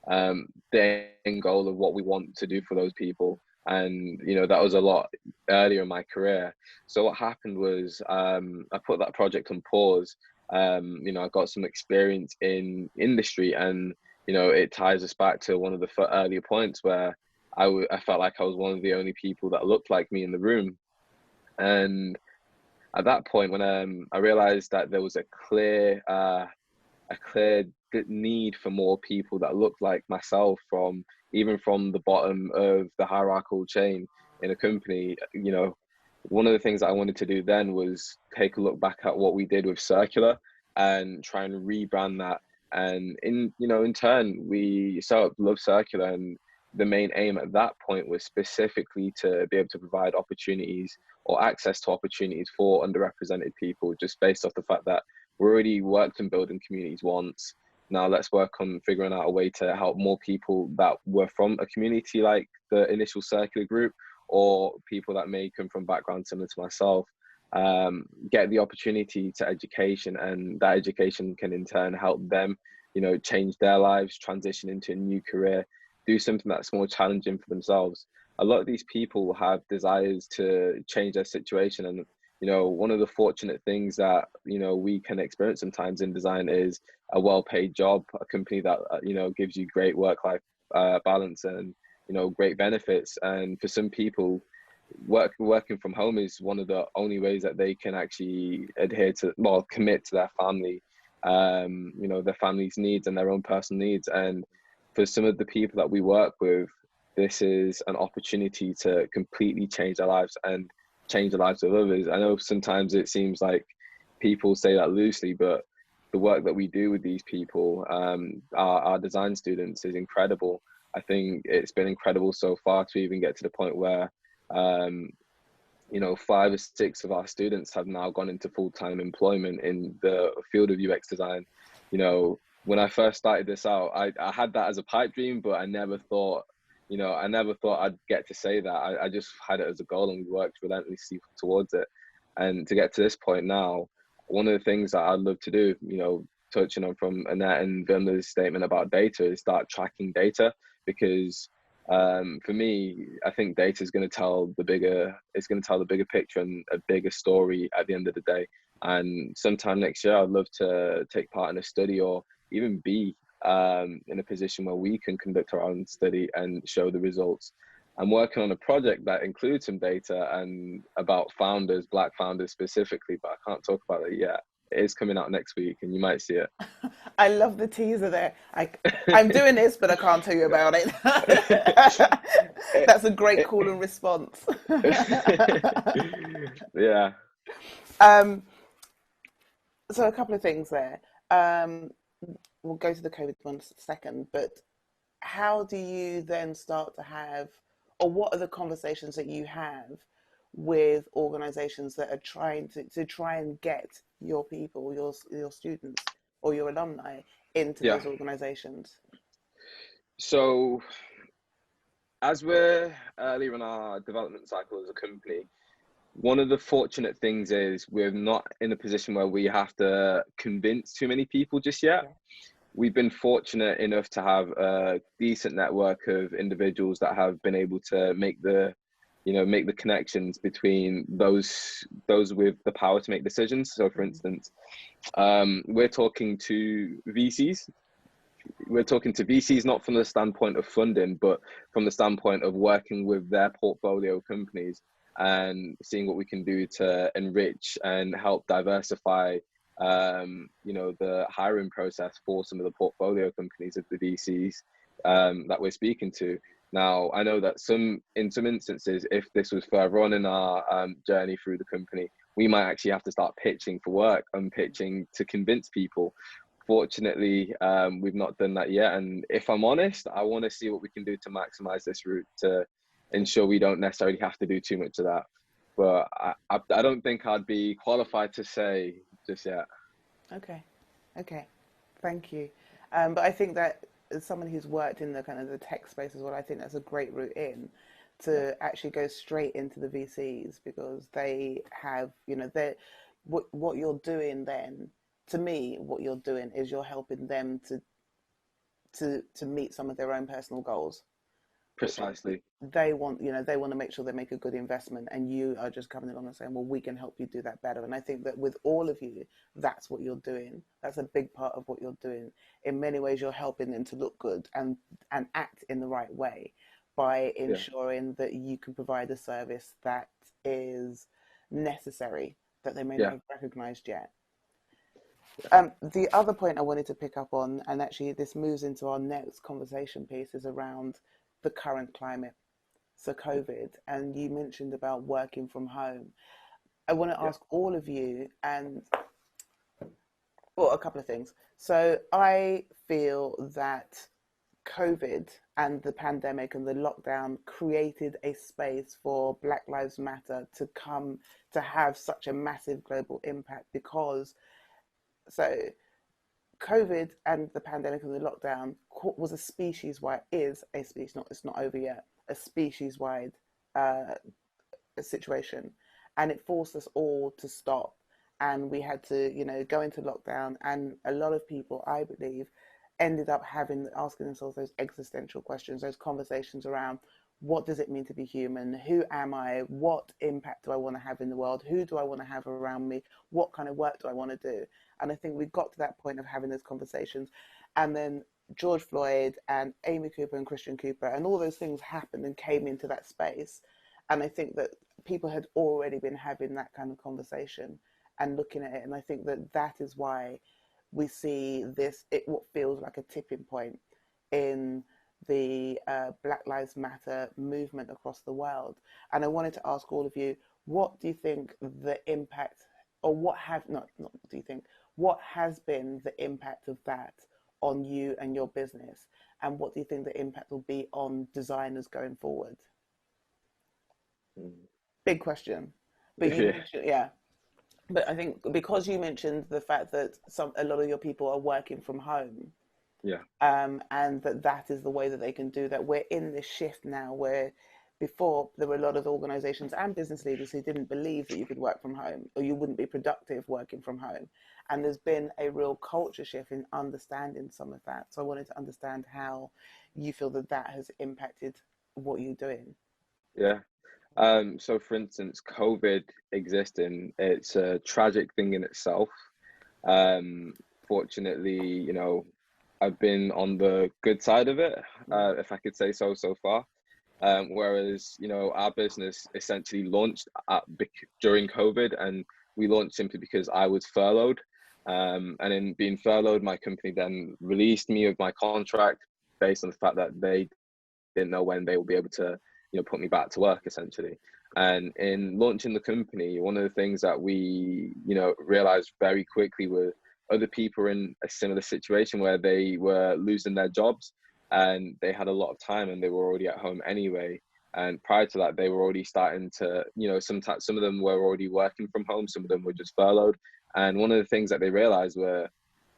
the end goal of what we want to do for those people. And, you know, that was a lot earlier in my career. So what happened was, I put that project on pause. You know, I got some experience in industry, and, you know, it ties us back to one of the earlier points where I felt like I was one of the only people that looked like me in the room. And at that point, when I realized that there was a clear need for more people that looked like myself, even from the bottom of the hierarchical chain in a company, you know, one of the things that I wanted to do then was take a look back at what we did with Circular and try and rebrand that. And in turn, we set up Love Circular, and the main aim at that point was specifically to be able to provide opportunities or access to opportunities for underrepresented people, just based off the fact that we already worked on building communities once. Now let's work on figuring out a way to help more people that were from a community like the initial Circular group, or people that may come from backgrounds similar to myself, get the opportunity to education, and that education can in turn help them, you know, change their lives, transition into a new career, do something that's more challenging for themselves. A lot of these people have desires to change their situation, and, you know, one of the fortunate things that, you know, we can experience sometimes in design is a well-paid job, a company that, you know, gives you great work-life balance and, you know, great benefits. And for some people, working from home is one of the only ways that they can actually commit to their family, you know, their family's needs and their own personal needs. And for some of the people that we work with, this is an opportunity to completely change their lives and change the lives of others. I know sometimes it seems like people say that loosely, but the work that we do with these people, our design students, is incredible. I think it's been incredible so far to even get to the point where, you know, 5 or 6 of our students have now gone into full-time employment in the field of UX design. You know, when I first started this out, I had that as a pipe dream, but I never thought I'd get to say that. I just had it as a goal, and we worked relentlessly towards it. And to get to this point now, one of the things that I'd love to do, you know, touching on from Annette and Vimla's statement about data, is start tracking data, because for me, I think data is going to tell the bigger picture and a bigger story at the end of the day. And sometime next year, I'd love to take part in a study, or even be in a position where we can conduct our own study and show the results. I'm working on a project that includes some data and about founders, Black founders specifically, but I can't talk about it yet. is coming out next week, and you might see it. I love the teaser there. I'm doing this, but I can't tell you about it. That's a great call and response. Yeah. So a couple of things there. We'll go to the COVID one second, but how do you then start to have, or what are the conversations that you have with organizations that are trying to try and get your people, your students or your alumni into Yeah. those organizations? So as we're earlier in our development cycle as a company, one of the fortunate things is we're not in a position where we have to convince too many people just yet. Okay. We've been fortunate enough to have a decent network of individuals that have been able to make the connections between those with the power to make decisions. So, for instance, we're talking to VCs. We're talking to VCs not from the standpoint of funding, but from the standpoint of working with their portfolio companies and seeing what we can do to enrich and help diversify the hiring process for some of the portfolio companies of the VCs that we're speaking to. Now, I know that in some instances, if this was further on in our journey through the company, we might actually have to start pitching for work and pitching to convince people. Fortunately, we've not done that yet. And if I'm honest, I want to see what we can do to maximize this route to ensure we don't necessarily have to do too much of that. But I don't think I'd be qualified to say just yet. Okay, thank you. But I think that as someone who's worked in the kind of the tech space as well, I think that's a great route in to actually go straight into the VCs, because they have, what you're doing then, to me, what you're doing is you're helping them to meet some of their own personal goals. Precisely. They want to make sure they make a good investment, and you are just coming along and saying, well, we can help you do that better. And I think that with all of you, that's what you're doing. That's a big part of what you're doing. In many ways, you're helping them to look good and act in the right way by ensuring that you can provide a service that is necessary, that they may not have recognized yet. The other point I wanted to pick up on, and actually this moves into our next conversation piece, is around the current climate. So COVID, and you mentioned about working from home. I want to ask all of you, and a couple of things. So I feel that COVID and the pandemic and the lockdown created a space for Black Lives Matter to come to have such a massive global impact, because COVID and the pandemic and the lockdown was a species-wide, it's not over yet, a species-wide situation, and it forced us all to stop, and we had to go into lockdown, and a lot of people, I believe, ended up asking themselves those existential questions, those conversations around, what does it mean to be human? Who am I? What impact do I want to have in the world? Who do I want to have around me? What kind of work do I want to do? And I think we got to that point of having those conversations. And then George Floyd and Amy Cooper and Christian Cooper and all those things happened and came into that space. And I think that people had already been having that kind of conversation and looking at it. And I think that that is why we see what feels like a tipping point in the Black Lives Matter movement across the world. And I wanted to ask all of you, what do you think the impact, or what has been the impact of that on you and your business? And what do you think the impact will be on designers going forward? Big question. But you mentioned, but I think because you mentioned the fact that a lot of your people are working from home, and that is the way that they can do that. We're in this shift now where before there were a lot of organizations and business leaders who didn't believe that you could work from home or you wouldn't be productive working from home. And there's been a real culture shift in understanding some of that. So I wanted to understand how you feel that has impacted what you're doing. Yeah. So for instance, COVID existing, it's a tragic thing in itself. Fortunately, I've been on the good side of it, if I could say so far. Whereas, our business essentially launched during COVID, and we launched simply because I was furloughed. And in being furloughed, my company then released me of my contract based on the fact that they didn't know when they will be able to, put me back to work essentially. And in launching the company, one of the things that we, realized very quickly were other people were in a similar situation where they were losing their jobs and they had a lot of time and they were already at home anyway. And prior to that, they were already starting to, some of them were already working from home, some of them were just furloughed. And one of the things that they realized were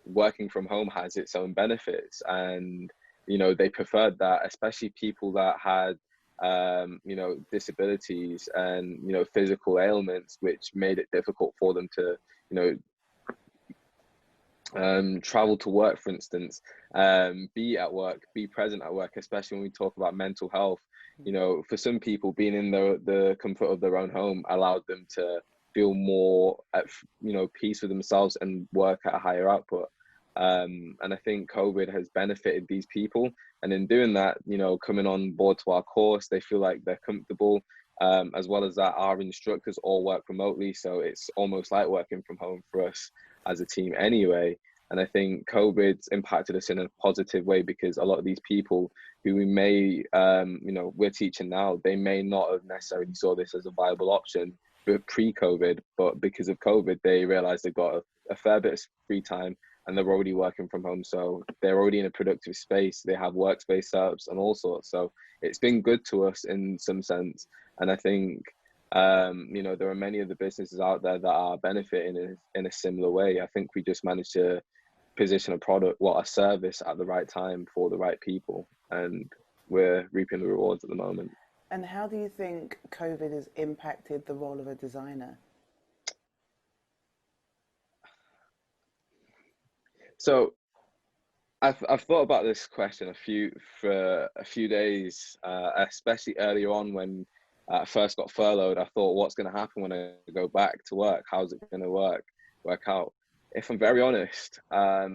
working from home has its own benefits. And, they preferred that, especially people that had, disabilities and, physical ailments, which made it difficult for them to, travel to work, for instance, be at work, be present at work, especially when we talk about mental health. For some people, being in the comfort of their own home allowed them to feel more at, peace with themselves and work at a higher output. And I think COVID has benefited these people. And in doing that, coming on board to our course, they feel like they're comfortable. As well as that, our instructors all work remotely. So it's almost like working from home for us as a team anyway. And I think COVID's impacted us in a positive way, because a lot of these people who we may, we're teaching now, they may not have necessarily saw this as a viable option pre-COVID, but because of COVID, they realized they've got a fair bit of free time and they're already working from home. So they're already in a productive space. They have workspace setups and all sorts. So it's been good to us in some sense. And I think, there are many of the businesses out there that are benefiting in a similar way. I think we just managed to position a service at the right time for the right people. And we're reaping the rewards at the moment. And how do you think COVID has impacted the role of a designer? So I've thought about this question for a few days, especially earlier on when I first got furloughed. I thought, what's going to happen when I go back to work? How's it going to work out? If I'm very honest, I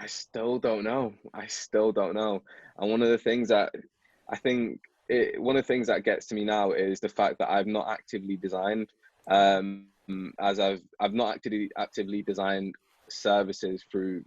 still don't know. And one of the things that I think one of the things that gets to me now is the fact that I've not actively designed, as I've not actively designed services through,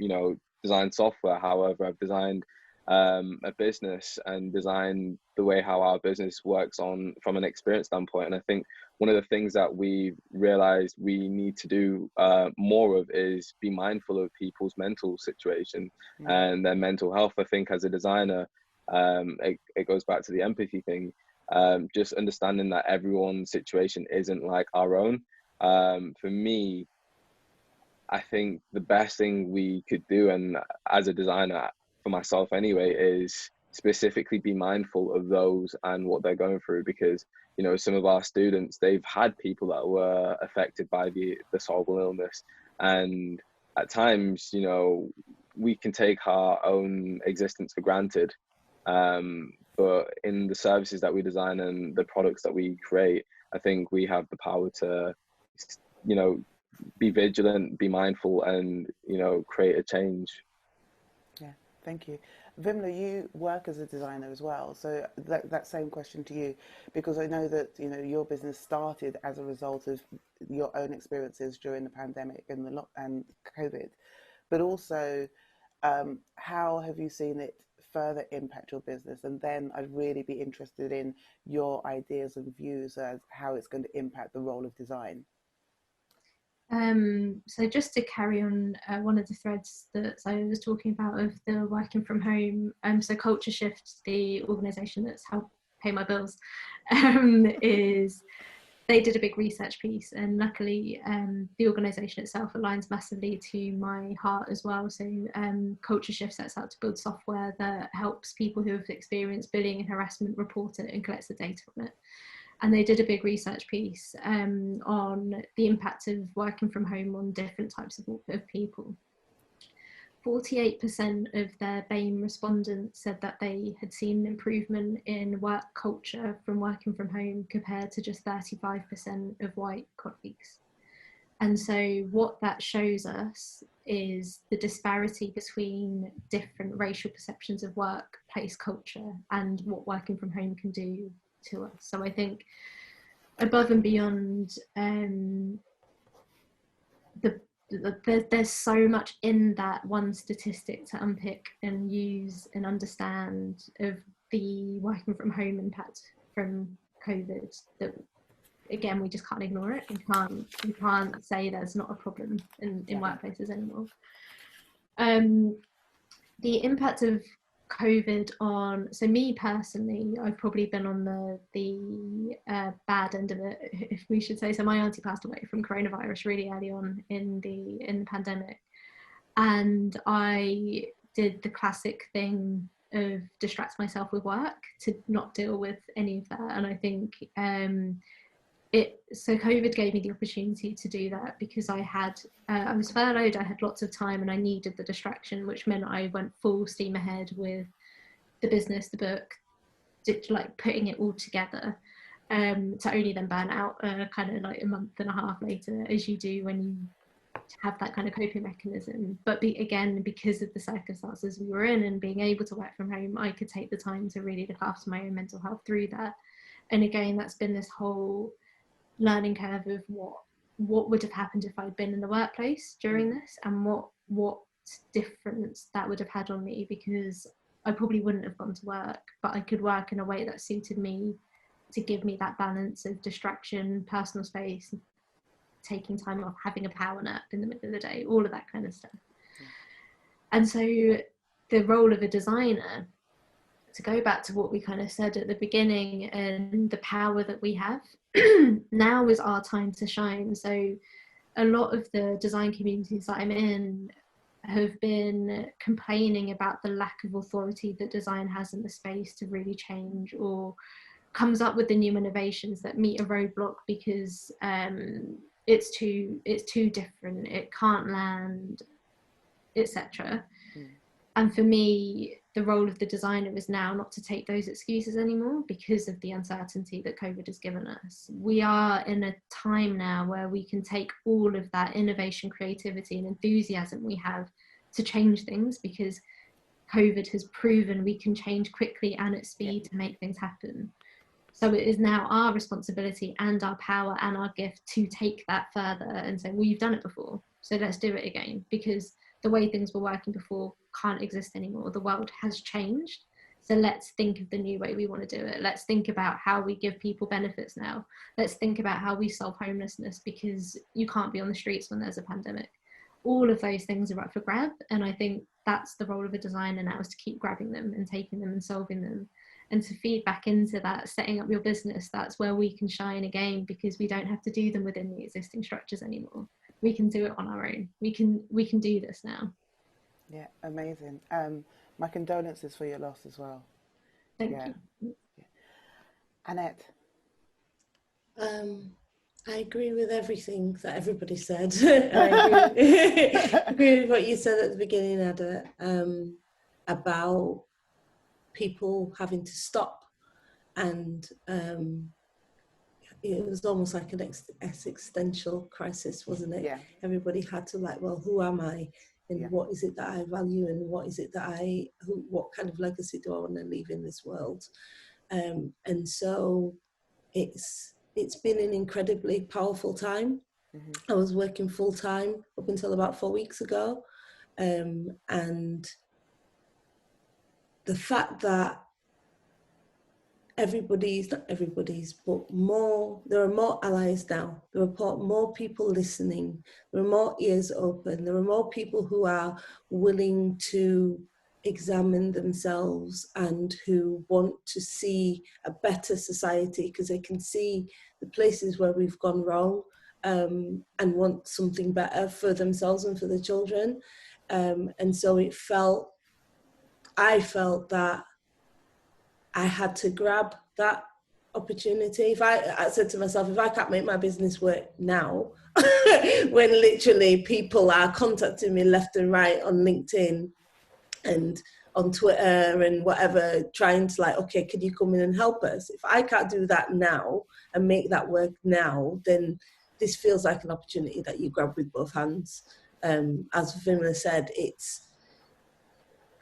design software. However, I've designed a business and designed the way how our business works from an experience standpoint. And I think one of the things that we've realized we need to do more of is be mindful of people's mental situation and their mental health. I think as a designer, it goes back to the empathy thing, just understanding that everyone's situation isn't like our own. For me, I think the best thing we could do, and as a designer, for myself anyway, is specifically be mindful of those and what they're going through, because some of our students, they've had people that were affected by this horrible illness, and at times we can take our own existence for granted, but in the services that we design and the products that we create, I think we have the power to be vigilant, be mindful, and create a change. Yeah, thank you. Vimla, you work as a designer as well, so that same question to you, because I know that your business started as a result of your own experiences during the pandemic and and COVID, but also how have you seen it further impact your business? And then I'd really be interested in your ideas and views as how it's going to impact the role of design. So just to carry on one of the threads that I was talking about of the working from home, so Culture Shift, the organisation that's helped pay my bills, they did a big research piece, and luckily the organisation itself aligns massively to my heart as well. So Culture Shift sets out to build software that helps people who have experienced bullying and harassment report it and collects the data on it. And they did a big research piece on the impact of working from home on different types of people. 48% of their BAME respondents said that they had seen an improvement in work culture from working from home, compared to just 35% of white colleagues. And so what that shows us is the disparity between different racial perceptions of workplace culture and what working from home can do to us. So I think above and beyond there's so much in that one statistic to unpick and use and understand of the working from home impact from COVID that, again, we just can't ignore it. We can't say there's not a problem in workplaces anymore. The impact of COVID on, so me personally, I've probably been on the bad end of it, if we should say. So my auntie passed away from coronavirus really early on in the pandemic, and I did the classic thing of distract myself with work to not deal with any of that. And I think so COVID gave me the opportunity to do that because I was furloughed, I had lots of time, and I needed the distraction, which meant I went full steam ahead with the business, the book, like putting it all together, to only then burn out kind of like a month and a half later, as you do when you have that kind of coping mechanism. But again, because of the circumstances we were in and being able to work from home, I could take the time to really look after my own mental health through that. And again, that's been this whole learning curve of what would have happened if I'd been in the workplace during this, and what difference that would have had on me, because I probably wouldn't have gone to work, but I could work in a way that suited me to give me that balance of distraction, personal space, taking time off, having a power nap in the middle of the day, all of that kind of stuff. And so the role of a designer, to go back to what we kind of said at the beginning, and the power that we have, now is our time to shine. So a lot of the design communities that I'm in have been complaining about the lack of authority that design has in the space to really change, or comes up with the new innovations that meet a roadblock because it's too different, it can't land, etc. And for me, the role of the designer is now not to take those excuses anymore because of the uncertainty that COVID has given us. We are in a time now where we can take all of that innovation, creativity and enthusiasm we have to change things, because COVID has proven we can change quickly and at speed to make things happen. So it is now our responsibility and our power and our gift to take that further and say, well, you've done it before, so let's do it again, because the way things were working before can't exist anymore. The world has changed. So let's think of the new way we want to do it. Let's think about how we give people benefits now. Let's think about how we solve homelessness, because you can't be on the streets when there's a pandemic. All of those things are up for grab. And I think that's the role of a designer now, is to keep grabbing them and taking them and solving them, and to feed back into that, setting up your business. That's where we can shine again, because we don't have to do them within the existing structures anymore. We can do it on our own. We can do this now. Yeah, amazing. My condolences for your loss as well. Thank you. Yeah. Annette? I agree with everything that everybody said. I agree with what you said at the beginning, Ada, about people having to stop, and it was almost like an existential crisis, wasn't it? Yeah. Everybody had to, like, well, who am I, and what is it that I value, and what is it that what kind of legacy do I want to leave in this world? And so it's been an incredibly powerful time. I was working full time up until about 4 weeks ago, and the fact that not everybody's, but there are more allies now. There are more people listening. There are more ears open. There are more people who are willing to examine themselves and who want to see a better society, because they can see the places where we've gone wrong, and want something better for themselves and for the children. And so I felt that I had to grab that opportunity. I said to myself, if I can't make my business work now, when literally people are contacting me left and right on LinkedIn and on Twitter and whatever, trying to, like, okay, can you come in and help us? If I can't do that now and make that work now, then this feels like an opportunity that you grab with both hands. As Vimla said,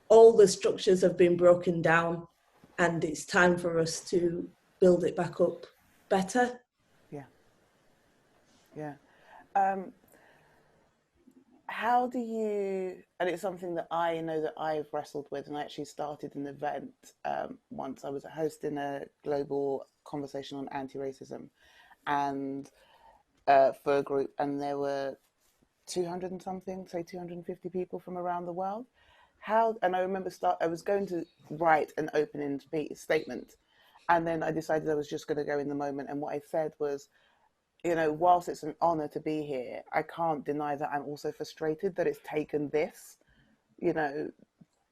all the structures have been broken down, and it's time for us to build it back up better. Yeah. how do you, and it's something that I know that I've wrestled with, and I actually started an event once. I was hosting a global conversation on anti-racism, and for a group, and there were 200 and something, say 250 people from around the world. And I remember I was going to write an opening statement, and then I decided I was just going to go in the moment, and what I said was, you know, whilst it's an honor to be here, I can't deny that I'm also frustrated that it's taken this, you know,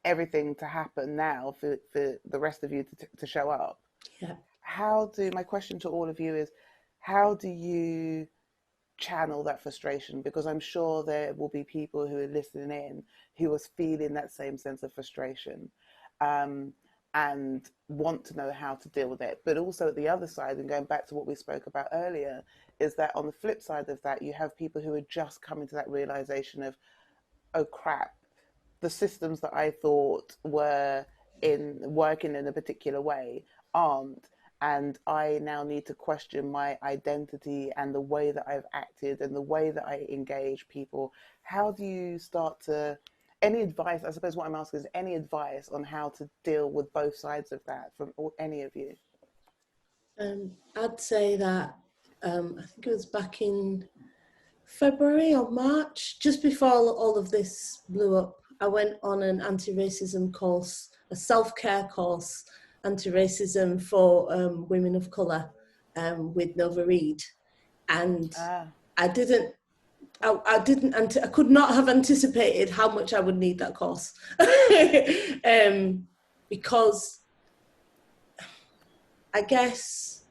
everything to happen now for the rest of you to show up. Yeah. My question to all of you is, how do you channel that frustration? Because I'm sure there will be people who are listening in who are feeling that same sense of frustration. And want to know how to deal with it. But also at the other side, and going back to what we spoke about earlier, is that on the flip side of that, you have people who are just coming to that realization of, oh crap, the systems that I thought were working in a particular way aren't. And I now need to question my identity and the way that I've acted and the way that I engage people. How do you start to, any advice, I suppose what I'm asking is any advice on how to deal with both sides of that from any of you? I'd say that, I think it was back in February or March, just before all of this blew up, I went on an anti-racism course, a self-care course, anti-racism for women of colour with Nova Reid. And I could not have anticipated how much I would need that course. Because I guess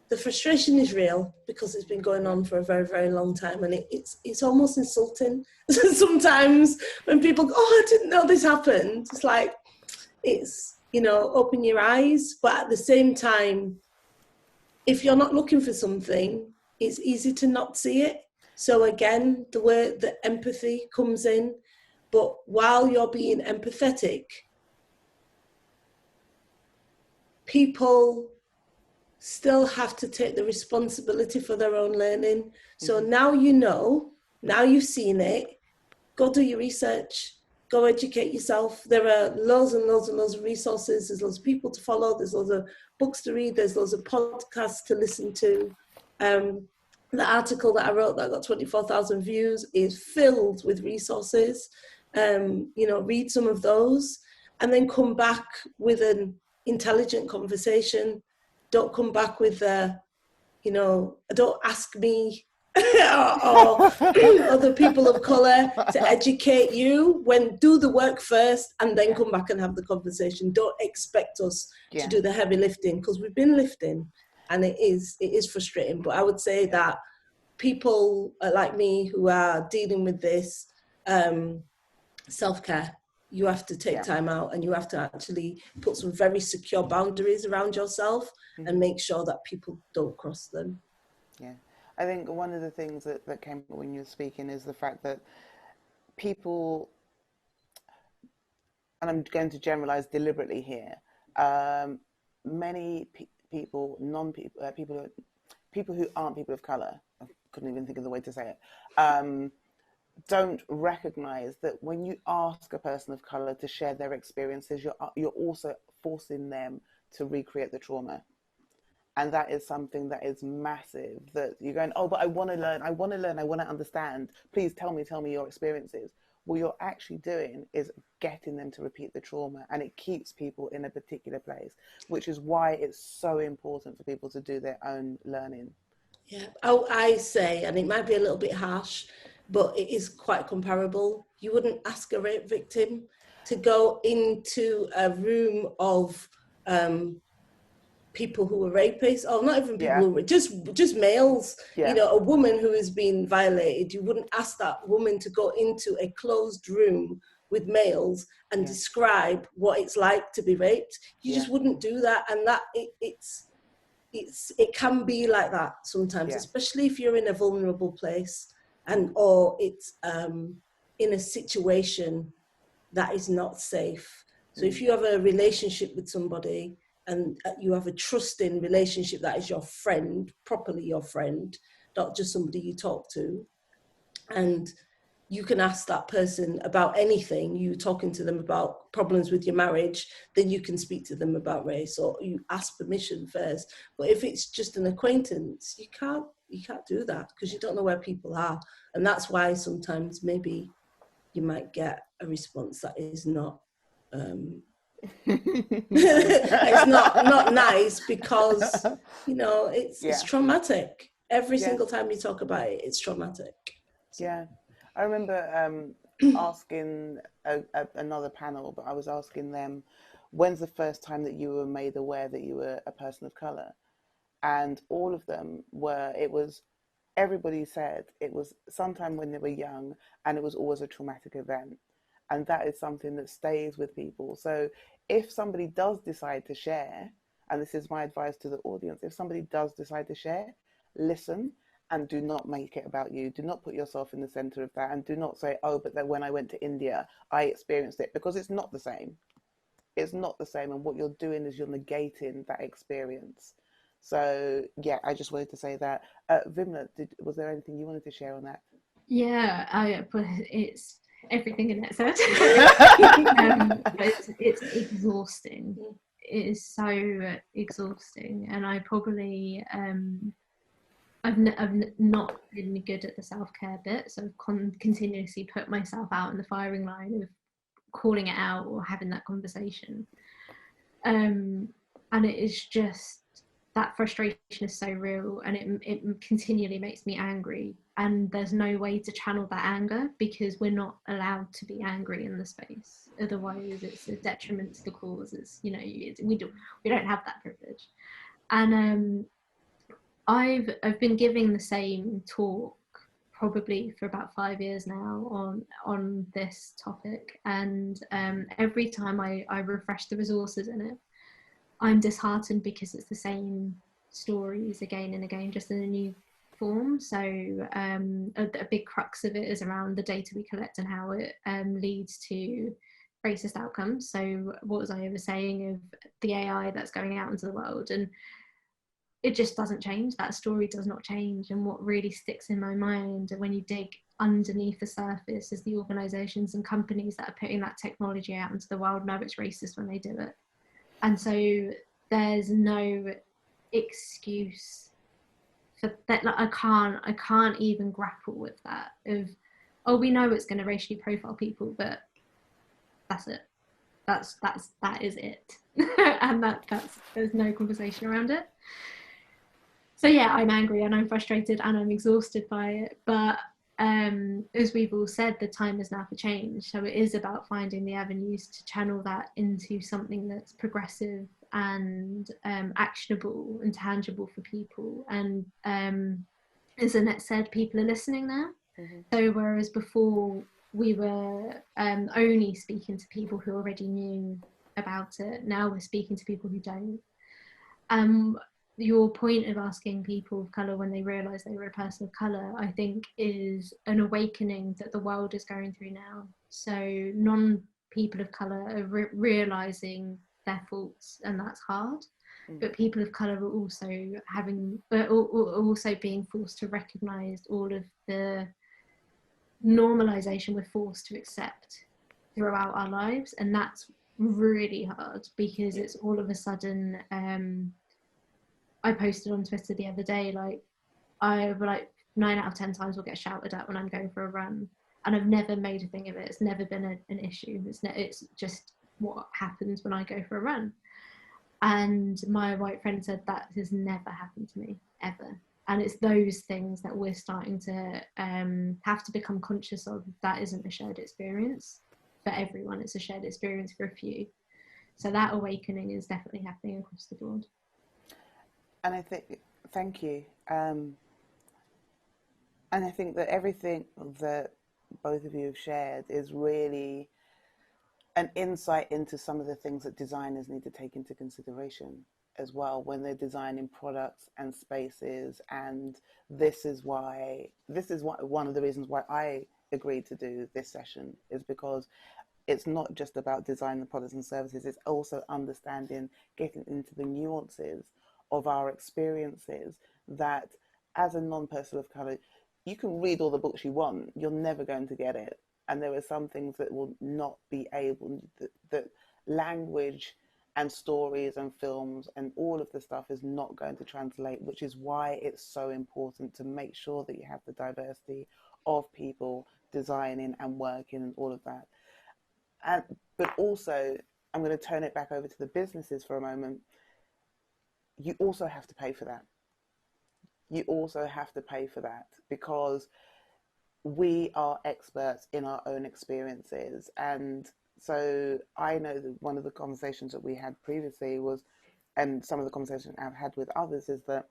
the frustration is real because it's been going on for a very, very long time, and it's almost insulting sometimes when people go, oh, I didn't know this happened. It's like, it's, you know, open your eyes, but at the same time, if you're not looking for something, it's easy to not see it. So again, the word, the empathy comes in, but while you're being empathetic, people still have to take the responsibility for their own learning. So now you know, now you've seen it, go do your research, go educate yourself. There are loads and loads and loads of resources. There's loads of people to follow. There's loads of books to read. There's loads of podcasts to listen to. The article that I wrote that got 24,000 views is filled with resources. You know, read some of those and then come back with an intelligent conversation. Don't come back with, you know, don't ask me or other people of colour to educate you. When do the work first and then come back and have the conversation. Don't expect us to do the heavy lifting, because we've been lifting and it is frustrating. But I would say that people like me who are dealing with this self-care, you have to take time out and you have to actually put some very secure boundaries around yourself and make sure that people don't cross them. Yeah. I think one of the things that came up when you were speaking is the fact that people, and I'm going to generalize deliberately here, many people, people who aren't people of color, I couldn't even think of the way to say it, don't recognize that when you ask a person of color to share their experiences, you're also forcing them to recreate the trauma. And that is something that is massive, that you're going, oh, but I want to learn, I want to understand. Please tell me your experiences. What you're actually doing is getting them to repeat the trauma, and it keeps people in a particular place, which is why it's so important for people to do their own learning. Yeah, I say, and it might be a little bit harsh, but it is quite comparable. You wouldn't ask a rape victim to go into a room of people who were rapists, or not even people who were just males, you know, a woman who has been violated. You wouldn't ask that woman to go into a closed room with males and describe what it's like to be raped. You just wouldn't do that. And that it can be like that sometimes, especially if you're in a vulnerable place or it's in a situation that is not safe. So if you have a relationship with somebody and you have a trusting relationship that is your friend, properly your friend, not just somebody you talk to, and you can ask that person about anything. You talking to them about problems with your marriage, then you can speak to them about race, or you ask permission first. But if it's just an acquaintance, you can't do that, because you don't know where people are. And that's why sometimes maybe you might get a response that is not it's not nice, because you know it's traumatic. Every single time you talk about it, it's traumatic. So. Yeah, I remember asking another panel, but I was asking them, when's the first time that you were made aware that you were a person of color? And all of them were, everybody said it was sometime when they were young, and it was always a traumatic event. And that is something that stays with people. So if somebody does decide to share, and this is my advice to the audience, if somebody does decide to share, listen, and do not make it about you. Do not put yourself in the center of that, and do not say, oh, but then when I went to India, I experienced it, because it's not the same. It's not the same. And what you're doing is you're negating that experience. So yeah, I just wanted to say that. Vimla, was there anything you wanted to share on that? Yeah, it's everything Annette said. It's exhausting. It is so exhausting, and I probably I've not been good at the self-care bit, so I've continuously put myself out in the firing line of calling it out or having that conversation, and it is just, that frustration is so real, and it continually makes me angry, and there's no way to channel that anger, because we're not allowed to be angry in the space, otherwise it's a detriment to the cause. It's, you know, we don't have that privilege. And I've been giving the same talk probably for about 5 years now on this topic, and every time I refresh the resources in it, I'm disheartened, because it's the same stories again and again, just in a new form. So a big crux of it is around the data we collect and how it leads to racist outcomes. So what was I ever saying of the AI that's going out into the world, and it just doesn't change. That story does not change. And what really sticks in my mind, when you dig underneath the surface, is the organizations and companies that are putting that technology out into the world know it's racist when they do it. And so there's no excuse for that. Like, I can't even grapple with that of, oh, we know it's going to racially profile people, but that's it. That is it. And there's no conversation around it. So yeah, I'm angry and I'm frustrated and I'm exhausted by it. But as we've all said, the time is now for change. So it is about finding the avenues to channel that into something that's progressive and actionable and tangible for people. And as Annette said, people are listening now. Mm-hmm. So whereas before we were only speaking to people who already knew about it, now we're speaking to people who don't. Your point of asking people of colour when they realise they were a person of colour, I think, is an awakening that the world is going through now. So non-people of colour are realising their faults, and that's hard. But people of colour are also also being forced to recognise all of the normalisation we're forced to accept throughout our lives, and that's really hard, because it's all of a sudden. I posted on Twitter the other day, like 9 out of 10 times will get shouted at when I'm going for a run, and I've never made a thing of it. It's never been an issue. It's just what happens when I go for a run. And my white friend said that has never happened to me ever. And it's those things that we're starting to have to become conscious of. That isn't a shared experience for everyone. It's a shared experience for a few. So that awakening is definitely happening across the board. And I think, thank you. And I think that everything that both of you have shared is really an insight into some of the things that designers need to take into consideration as well when they're designing products and spaces. And this is one of the reasons why I agreed to do this session, is because it's not just about designing the products and services, it's also understanding, getting into the nuances of our experiences, that as a non-person of colour, you can read all the books you want, you're never going to get it. And there are some things that will not be able, that language and stories and films and all of the stuff is not going to translate, which is why it's so important to make sure that you have the diversity of people designing and working and all of that. But also, I'm going to turn it back over to the businesses for a moment. You also have to pay for that. You also have to pay for that, because we are experts in our own experiences. And so I know that one of the conversations that we had previously was, and some of the conversations I've had with others, is that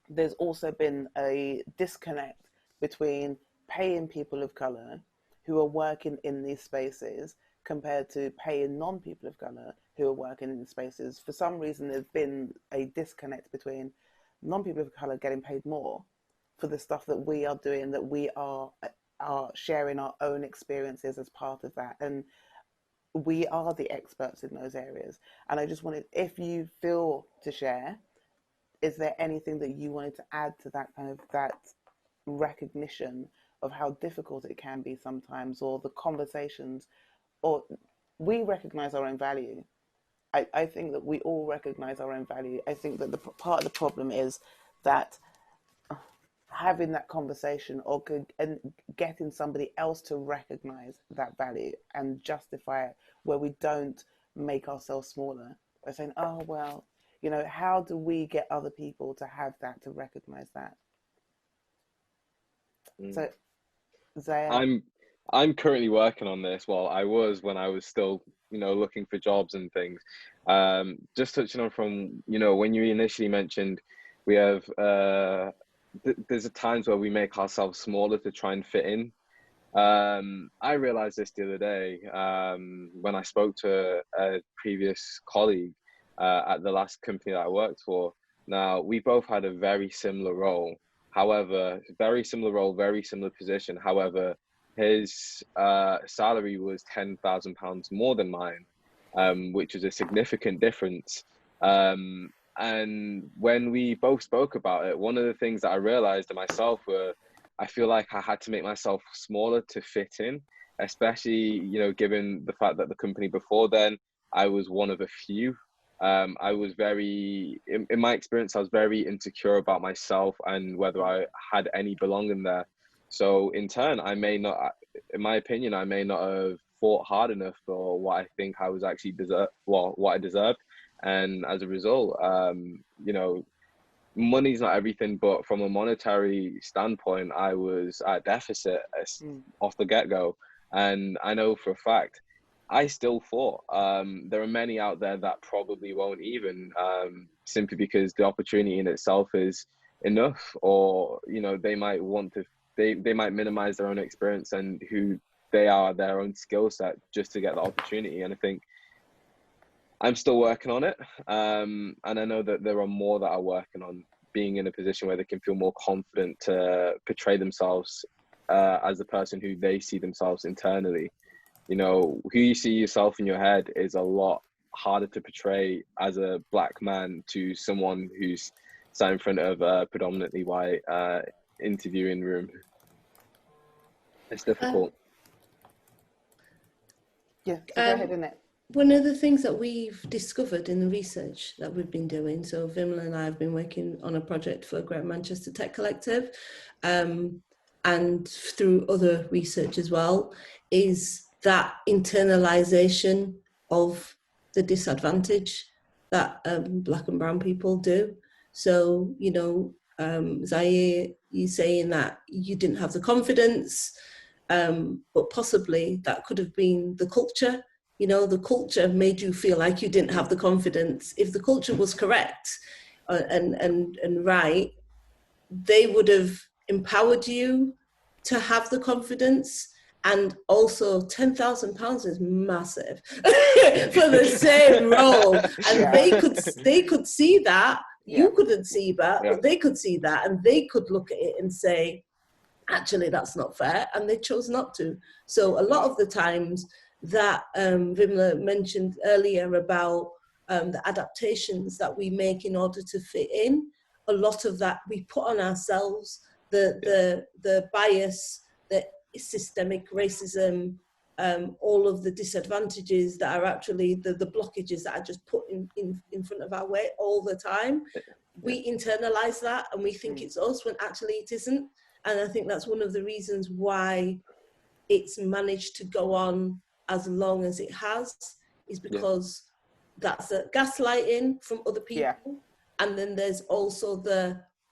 there's also been a disconnect between paying people of colour who are working in these spaces compared to paying non-people of colour who are working in these spaces. For some reason, there's been a disconnect between non-people of colour getting paid more for the stuff that we are doing, that we are sharing our own experiences as part of that. And we are the experts in those areas. And I just wanted, if you feel to share, is there anything that you wanted to add to that kind of, that recognition of how difficult it can be sometimes, or the conversations, or we recognize our own value. I think that we all recognize our own value. I think that the part of the problem is that having that conversation, or and getting somebody else to recognize that value and justify it, where we don't make ourselves smaller by saying, oh, well, you know, how do we get other people to have that, to recognize that? So Zaya? I'm currently working on this. Well, I was, when I was still, you know, looking for jobs and things. Just touching on from, you know, when you initially mentioned we have, there's times where we make ourselves smaller to try and fit in. I realized this the other day when I spoke to a previous colleague at the last company that I worked for. Now, we both had a very similar role. However, very similar role, very similar position. However, his salary was £10,000 more than mine, which was a significant difference. And when we both spoke about it, one of the things that I realized to myself were, I feel like I had to make myself smaller to fit in, especially, you know, given the fact that the company before then, I was one of a few. I was very, in my experience, I was very insecure about myself and whether I had any belonging there. So in turn, I may not, in my opinion, I may not have fought hard enough for what I think I was actually what I deserved. And as a result, you know, money's not everything, but from a monetary standpoint, I was at deficit off the get-go. And I know for a fact, I still fought. There are many out there that probably won't even, simply because the opportunity in itself is enough, or, you know, they might want to, they might minimize their own experience and who they are, their own skill set, just to get the opportunity. And I think I'm still working on it. And I know that there are more that are working on being in a position where they can feel more confident to portray themselves as the person who they see themselves internally. You know, who you see yourself in your head is a lot harder to portray as a black man to someone who's sat in front of a predominantly white interviewing room. It's difficult. Yeah, so go ahead, Annette. One of the things that we've discovered in the research that we've been doing, so Vimla and I have been working on a project for Great Manchester Tech Collective, and through other research as well, is that internalisation of the disadvantage that black and brown people do. So, you know, Zaire, you saying that you didn't have the confidence, but possibly that could have been the culture. You know, the culture made you feel like you didn't have the confidence. If the culture was correct and right, they would have empowered you to have the confidence. And also £10,000 is massive for the same role. And they could see that. You couldn't see that, but they could see that, and they could look at it and say, actually, that's not fair. And they chose not to. So a lot of the times that Vimla mentioned earlier about the adaptations that we make in order to fit in, a lot of that we put on ourselves the bias, the systemic racism, all of the disadvantages that are actually the blockages that are just put in front of our way all the time. We internalize that and we think it's us when actually it isn't. And I think that's one of the reasons why it's managed to go on as long as it has, is because that's a gaslighting from other people. And then there's also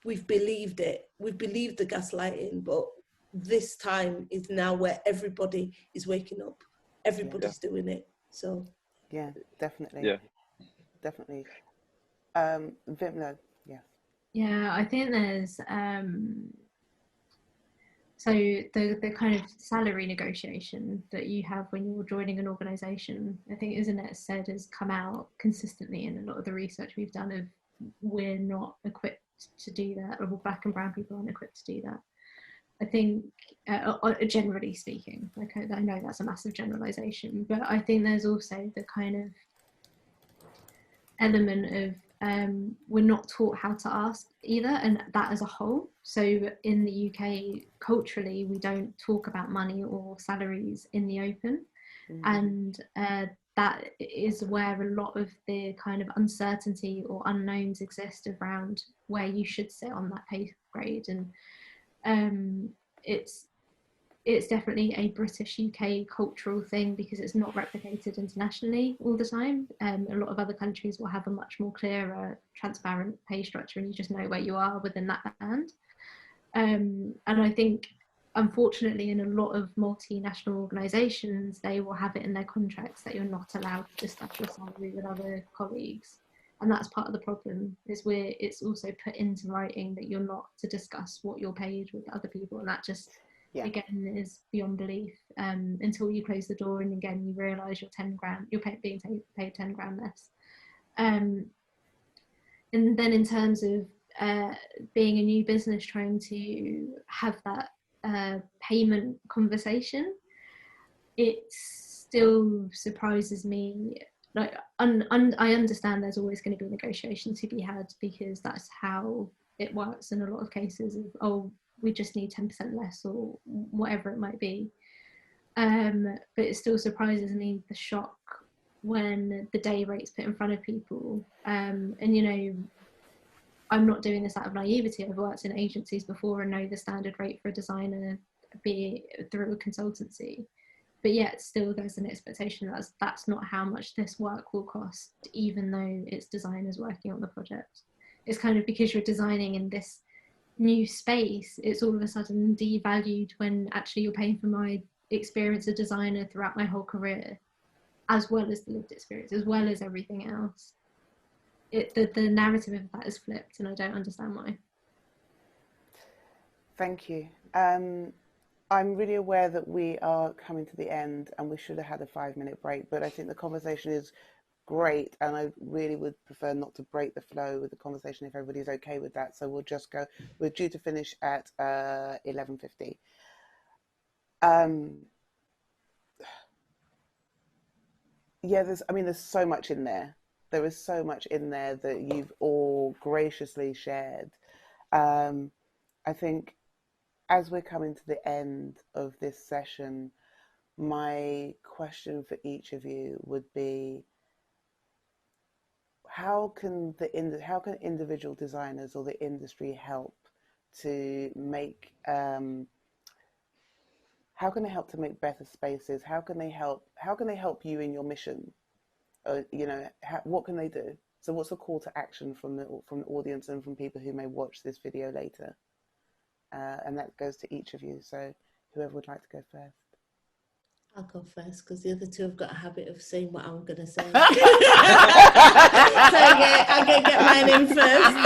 we've believed it. We've believed the gaslighting, but this time is now where everybody is waking up. Everybody's doing it. So yeah, definitely. Vimla, yeah, I think there's so the kind of salary negotiation that you have when you're joining an organization, I think, as Annette said, has come out consistently in a lot of the research we've done of we're not equipped to do that, or black and brown people aren't equipped to do that. I think, generally speaking, like I know that's a massive generalization, but I think there's also the kind of element of we're not taught how to ask either, and that as a whole. So in the UK, culturally, we don't talk about money or salaries in the open, and that is where a lot of the kind of uncertainty or unknowns exist around where you should sit on that pay grade. And it's definitely a British UK cultural thing because it's not replicated internationally all the time. A lot of other countries will have a much more clearer, transparent pay structure, and you just know where you are within that band. And I think, unfortunately, in a lot of multinational organisations, they will have it in their contracts that you're not allowed to discuss your salary with other colleagues. And that's part of the problem, is where it's also put into writing that you're not to discuss what you're paid with other people, and that just again is beyond belief, until you close the door and again you realise you're 10 grand, you're being paid 10 grand less. And then in terms of being a new business trying to have that payment conversation, it still surprises me. Like, I understand there's always going to be negotiation to be had because that's how it works in a lot of cases of, oh, we just need 10% less or whatever it might be. But it still surprises me, the shock when the day rate's put in front of people. And, you know, I'm not doing this out of naivety. I've worked in agencies before and know the standard rate for a designer, be it through a consultancy. But yet still there's an expectation that that's not how much this work will cost, even though it's designers working on the project. It's kind of because you're designing in this new space, it's all of a sudden devalued when actually you're paying for my experience as a designer throughout my whole career, as well as the lived experience, as well as everything else. The narrative of that is flipped, and I don't understand why. Thank you. I'm really aware that we are coming to the end and we should have had a 5-minute break, but I think the conversation is great, and I really would prefer not to break the flow with the conversation if everybody's okay with that. So we'll just go. We're due to finish at 11:50. Yeah, there's so much in there. There is so much in there that you've all graciously shared. I think as we're coming to the end of this session, my question for each of you would be, how can individual designers or the industry help to make how can they help to make better spaces? How can they help you in your mission? What can they do? So what's the call to action from the audience and from people who may watch this video later? And that goes to each of you. So whoever would like to go first. I'll go first because the other two have got a habit of saying what I'm going to say. So I'm going to get mine in first.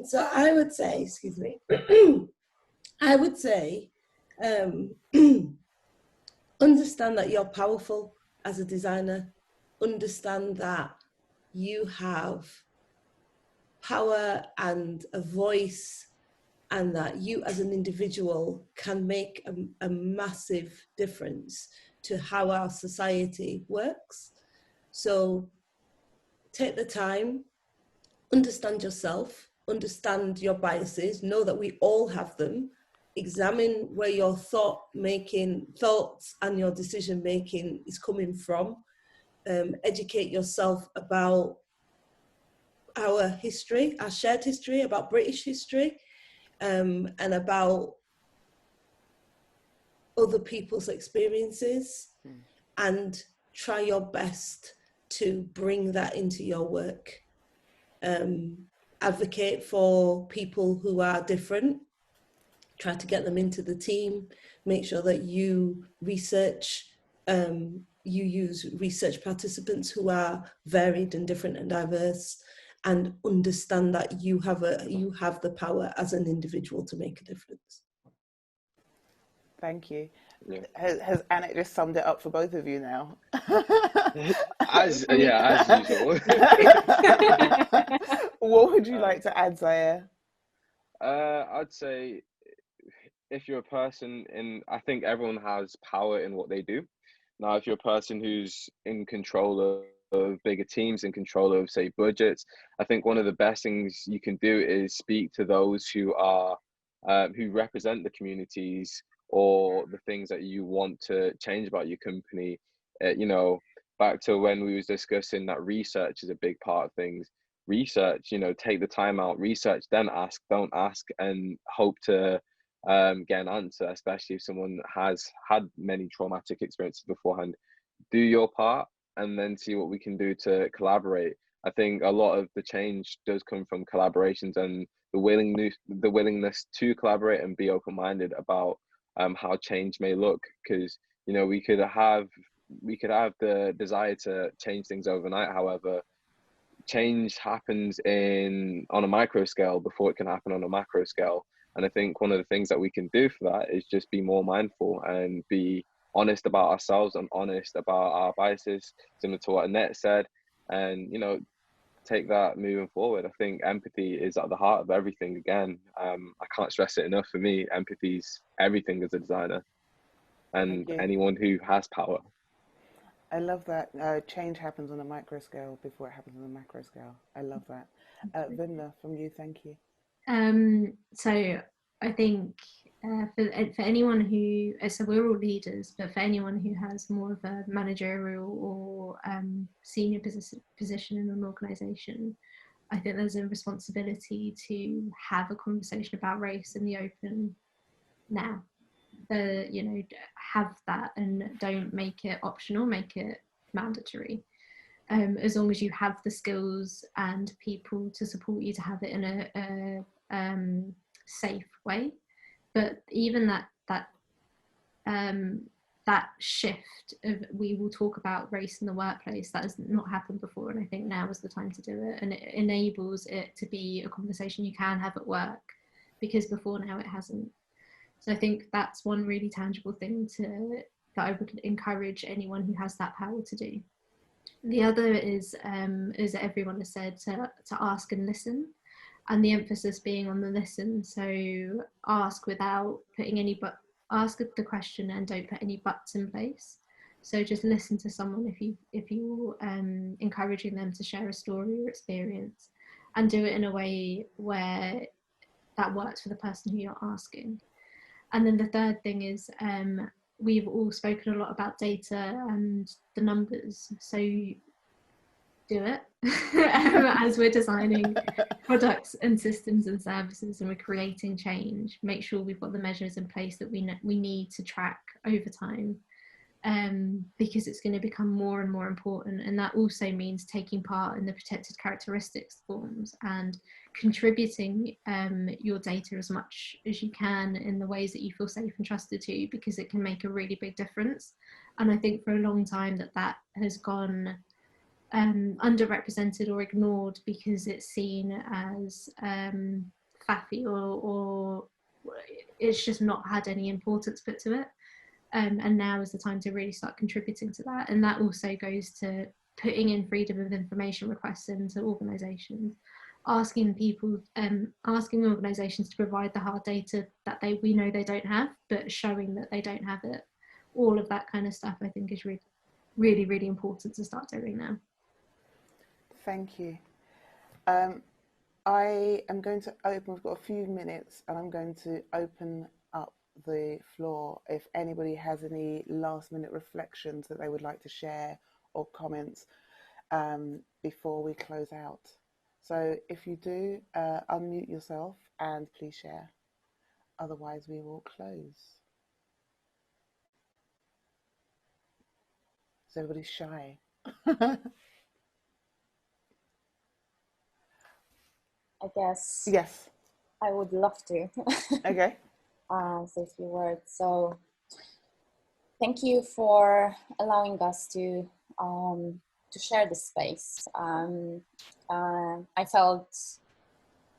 So I would say, understand that you're powerful as a designer. Understand that you have power and a voice, and that you as an individual can make a massive difference to how our society works. So take the time understand yourself, understand your biases, know that we all have them, examine where your thoughts and your decision making is coming from, educate yourself about our history, our shared history, about British history, and about other people's experiences, and try your best to bring that into your work. Advocate for people who are different, try to get them into the team, make sure that you research, you use research participants who are varied and different and diverse, and understand that you have the power as an individual to make a difference. Thank you. Yeah. Has Annette just summed it up for both of you now? As usual. What would you like to add, Zaire? I'd say if you're a person I think everyone has power in what they do. Now, if you're a person who's in control of bigger teams, in control of, say, budgets, I think one of the best things you can do is speak to those who are who represent the communities or the things that you want to change about your company. You know, back to when we was discussing that research is a big part of things. Research, you know, take the time out, research, then ask. Don't ask and hope to get an answer, especially if someone has had many traumatic experiences beforehand. Do your part and then see what we can do to collaborate. I think a lot of the change does come from collaborations and the willingness to collaborate and be open-minded about how change may look, because you know we could have the desire to change things overnight. However, change happens on a micro scale before it can happen on a macro scale. And I think one of the things that we can do for that is just be more mindful and be honest about ourselves and honest about our biases, similar to what Annette said, and you know, take that moving forward. I think empathy is at the heart of everything. Again, I can't stress it enough. For me, empathy is everything as a designer and anyone who has power. I love that. Change happens on a micro scale before it happens on a macro scale. I love that. Vimla, from you, thank you. So I think for anyone who, so we're all leaders, but for anyone who has more of a managerial or senior position in an organisation, I think there's a responsibility to have a conversation about race in the open now. You know, have that and don't make it optional, make it mandatory. As long as you have the skills and people to support you to have it in a safe way. But even that shift of we will talk about race in the workplace, that has not happened before, and I think now is the time to do it, and it enables it to be a conversation you can have at work, because before now it hasn't. So I think that's one really tangible thing that I would encourage anyone who has that power to do. The other is, as everyone has said, to ask and listen, and the emphasis being on the listen. So ask without putting ask the question and don't put any buts in place. So just listen to someone if you're encouraging them to share a story or experience, and do it in a way where that works for the person who you're asking. And then the third thing is, we've all spoken a lot about data and the numbers, so do it as we're designing products and systems and services and we're creating change. Make sure we've got the measures in place that we need to track over time, because it's going to become more and more important. And that also means taking part in the protected characteristics forms and contributing your data as much as you can in the ways that you feel safe and trusted to, because it can make a really big difference. And I think for a long time that has gone underrepresented or ignored because it's seen as faffy or it's just not had any importance put to it. And now is the time to really start contributing to that. And that also goes to putting in freedom of information requests into organisations, asking people, asking organisations to provide the hard data that we know they don't have, but showing that they don't have it. All of that kind of stuff, I think, is really, really important to start doing now. Thank you. I am going to open, we've got a few minutes, and I'm going to open up the floor if anybody has any last minute reflections that they would like to share or comments before we close out. So if you do, unmute yourself and please share. Otherwise, we will close. So everybody's shy. I guess Yes. I would love to. Okay. Say a few words. So thank you for allowing us to share this space. I felt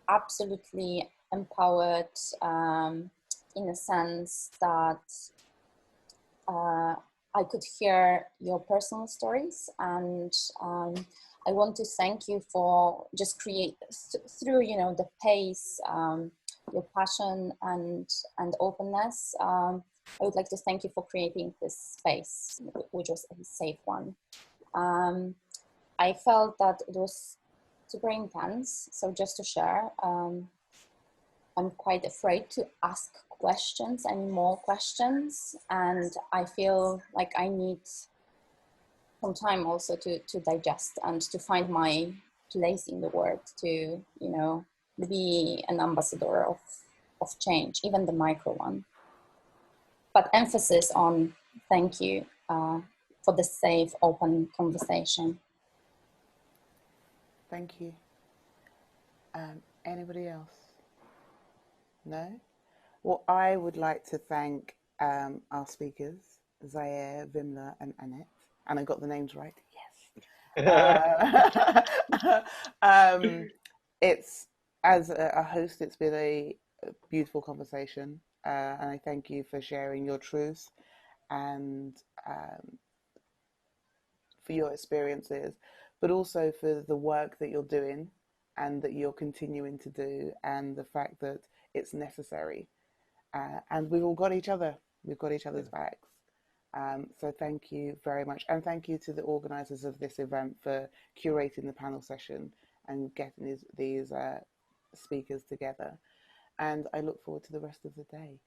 absolutely empowered in a sense that I could hear your personal stories, and I want to thank you for just through the pace, your passion and openness. I would like to thank you for creating this space, which was a safe one. I felt that it was super intense. So just to share, I'm quite afraid to ask questions, any more questions, and I feel like I need some time also to digest and to find my place in the world, to be an ambassador of change, even the micro one. But emphasis on thank you for the safe, open conversation. Thank you. Anybody else? No? Well, I would like to thank our speakers, Zaire, Vimla, and Annette. And I got the names right. Yes. It's, as a host, it's been a beautiful conversation. And I thank you for sharing your truth and for your experiences, but also for the work that you're doing and that you're continuing to do, and the fact that it's necessary. And we've all got each other. We've got each other's backs. So thank you very much. And thank you to the organisers of this event for curating the panel session and getting these speakers together. And I look forward to the rest of the day.